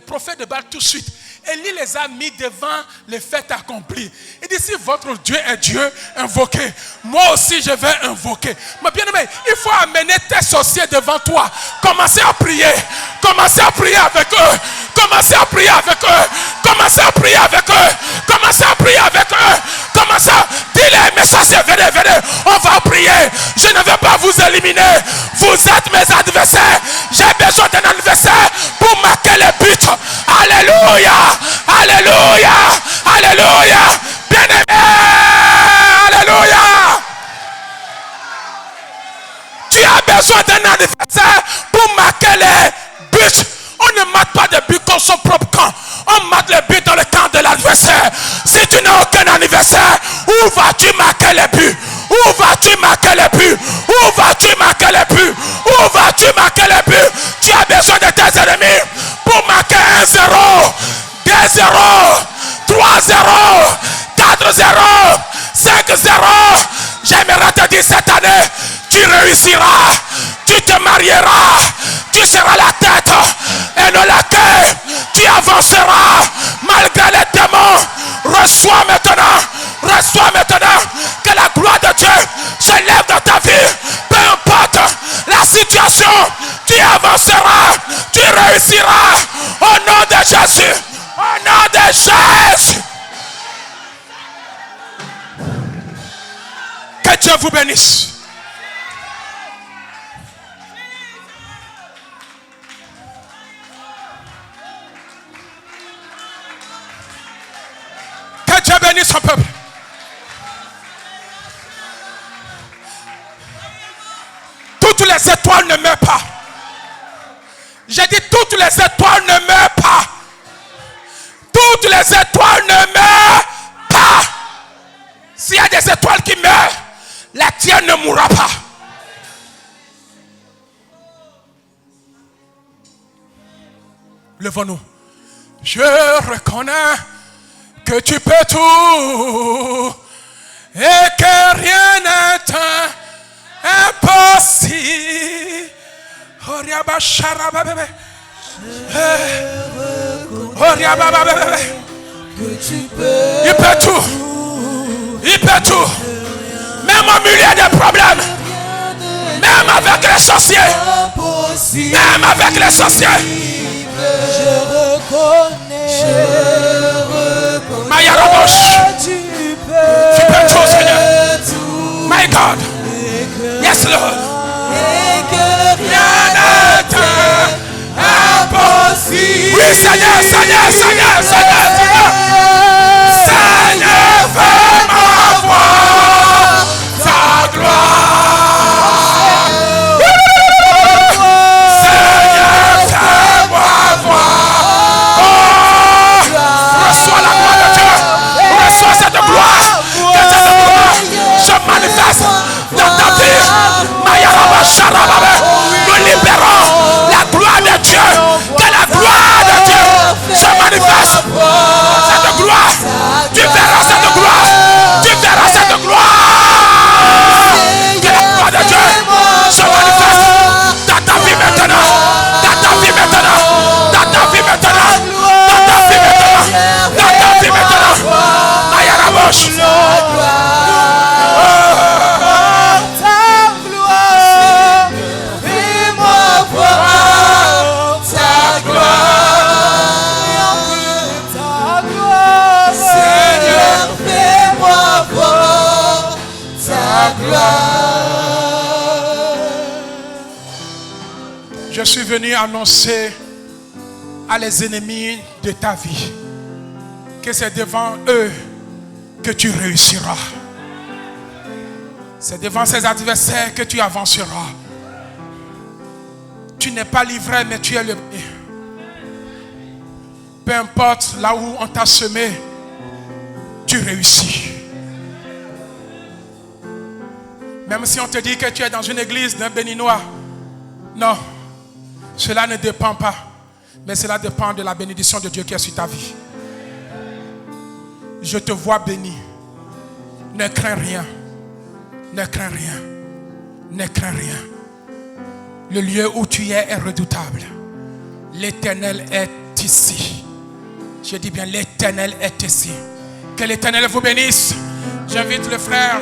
S1: prophètes de Baal tout de suite. Élie les a mis devant les faits accomplis. Il dit, si votre Dieu est Dieu, invoquez. Moi aussi, je vais invoquer. Mais bien aimé, il faut amener tes sorciers devant toi. Commencez à prier. Commencez à prier avec eux. Commencez à prier avec eux. Commencez à prier avec eux. Commencez à prier avec eux. Commencez à... Dis-les, mes sorciers, venez, venez. On va prier. Je ne vais pas vous éliminer. Vous êtes mes adversaires. J'ai besoin d'un adversaire pour marquer les buts. Alléluia. Alléluia. Alléluia. Bien-aimé. Alléluia. Tu as besoin d'un adversaire pour marquer les buts. On ne mate pas de buts comme son propre camp. On mate les buts dans le camp de l'adversaire. Si tu n'as aucun adversaire, où vas-tu marquer les buts? Où vas-tu marquer les buts? Où vas-tu marquer les buts? Où vas-tu marquer les buts? Tu as besoin de tes ennemis pour marquer 1-0, 2-0, 3-0, 4-0, 5-0. J'aimerais te dire cette année, tu réussiras, tu te marieras, tu seras la tête et non la queue, tu avanceras malgré les vous bénisse. Que Dieu bénisse son peuple. Toutes les étoiles ne meurent pas. J'ai dit toutes les étoiles ne meurent pas. Toutes les étoiles ne meurent pas. S'il y a des étoiles qui meurent, la tienne ne mourra pas. Levons-nous. Je reconnais que tu peux tout et que rien n'est impossible. Il peut tout. Il peut tout. Même au milieu des problèmes. Même avec les sorciers. Même avec les sorciers.
S2: Je reconnais.
S1: Maya Rabosh. Tu peux tout, Seigneur. My God. Yes, Lord.
S2: Et que
S1: Rien n'est impossible. Oui, Seigneur, Seigneur, Seigneur, Seigneur, Seigneur. Seigneur, fais-moi voir ta gloire. Seigneur, fais-moi voir. Oh, reçois la gloire de Dieu. Reçois cette gloire. Que cette gloire se manifeste dans ta vie. Nous libérons la gloire de Dieu. Que la gloire de Dieu se manifeste. Cette gloire, tu verras cette gloire. Tu verras cette gloire. Que la gloire de Dieu se manifeste dans ta vie maintenant. Dans ta vie maintenant. Dans ta vie maintenant. Dans ta vie maintenant. Dans ta vie maintenant. Maya Rabosh. Je suis venu annoncer à les ennemis de ta vie que c'est devant eux que tu réussiras. C'est devant ces adversaires que tu avanceras. Tu n'es pas livré, mais tu es le bien. Peu importe là où on t'a semé, tu réussis. Même si on te dit que tu es dans une église d'un béninois, non, cela ne dépend pas, mais cela dépend de la bénédiction de Dieu qui est sur ta vie. Je te vois béni. Ne crains rien. Ne crains rien. Ne crains rien. Le lieu où tu es redoutable. L'Éternel est ici. Je dis bien, l'Éternel est ici. Que l'Éternel vous bénisse. J'invite le frère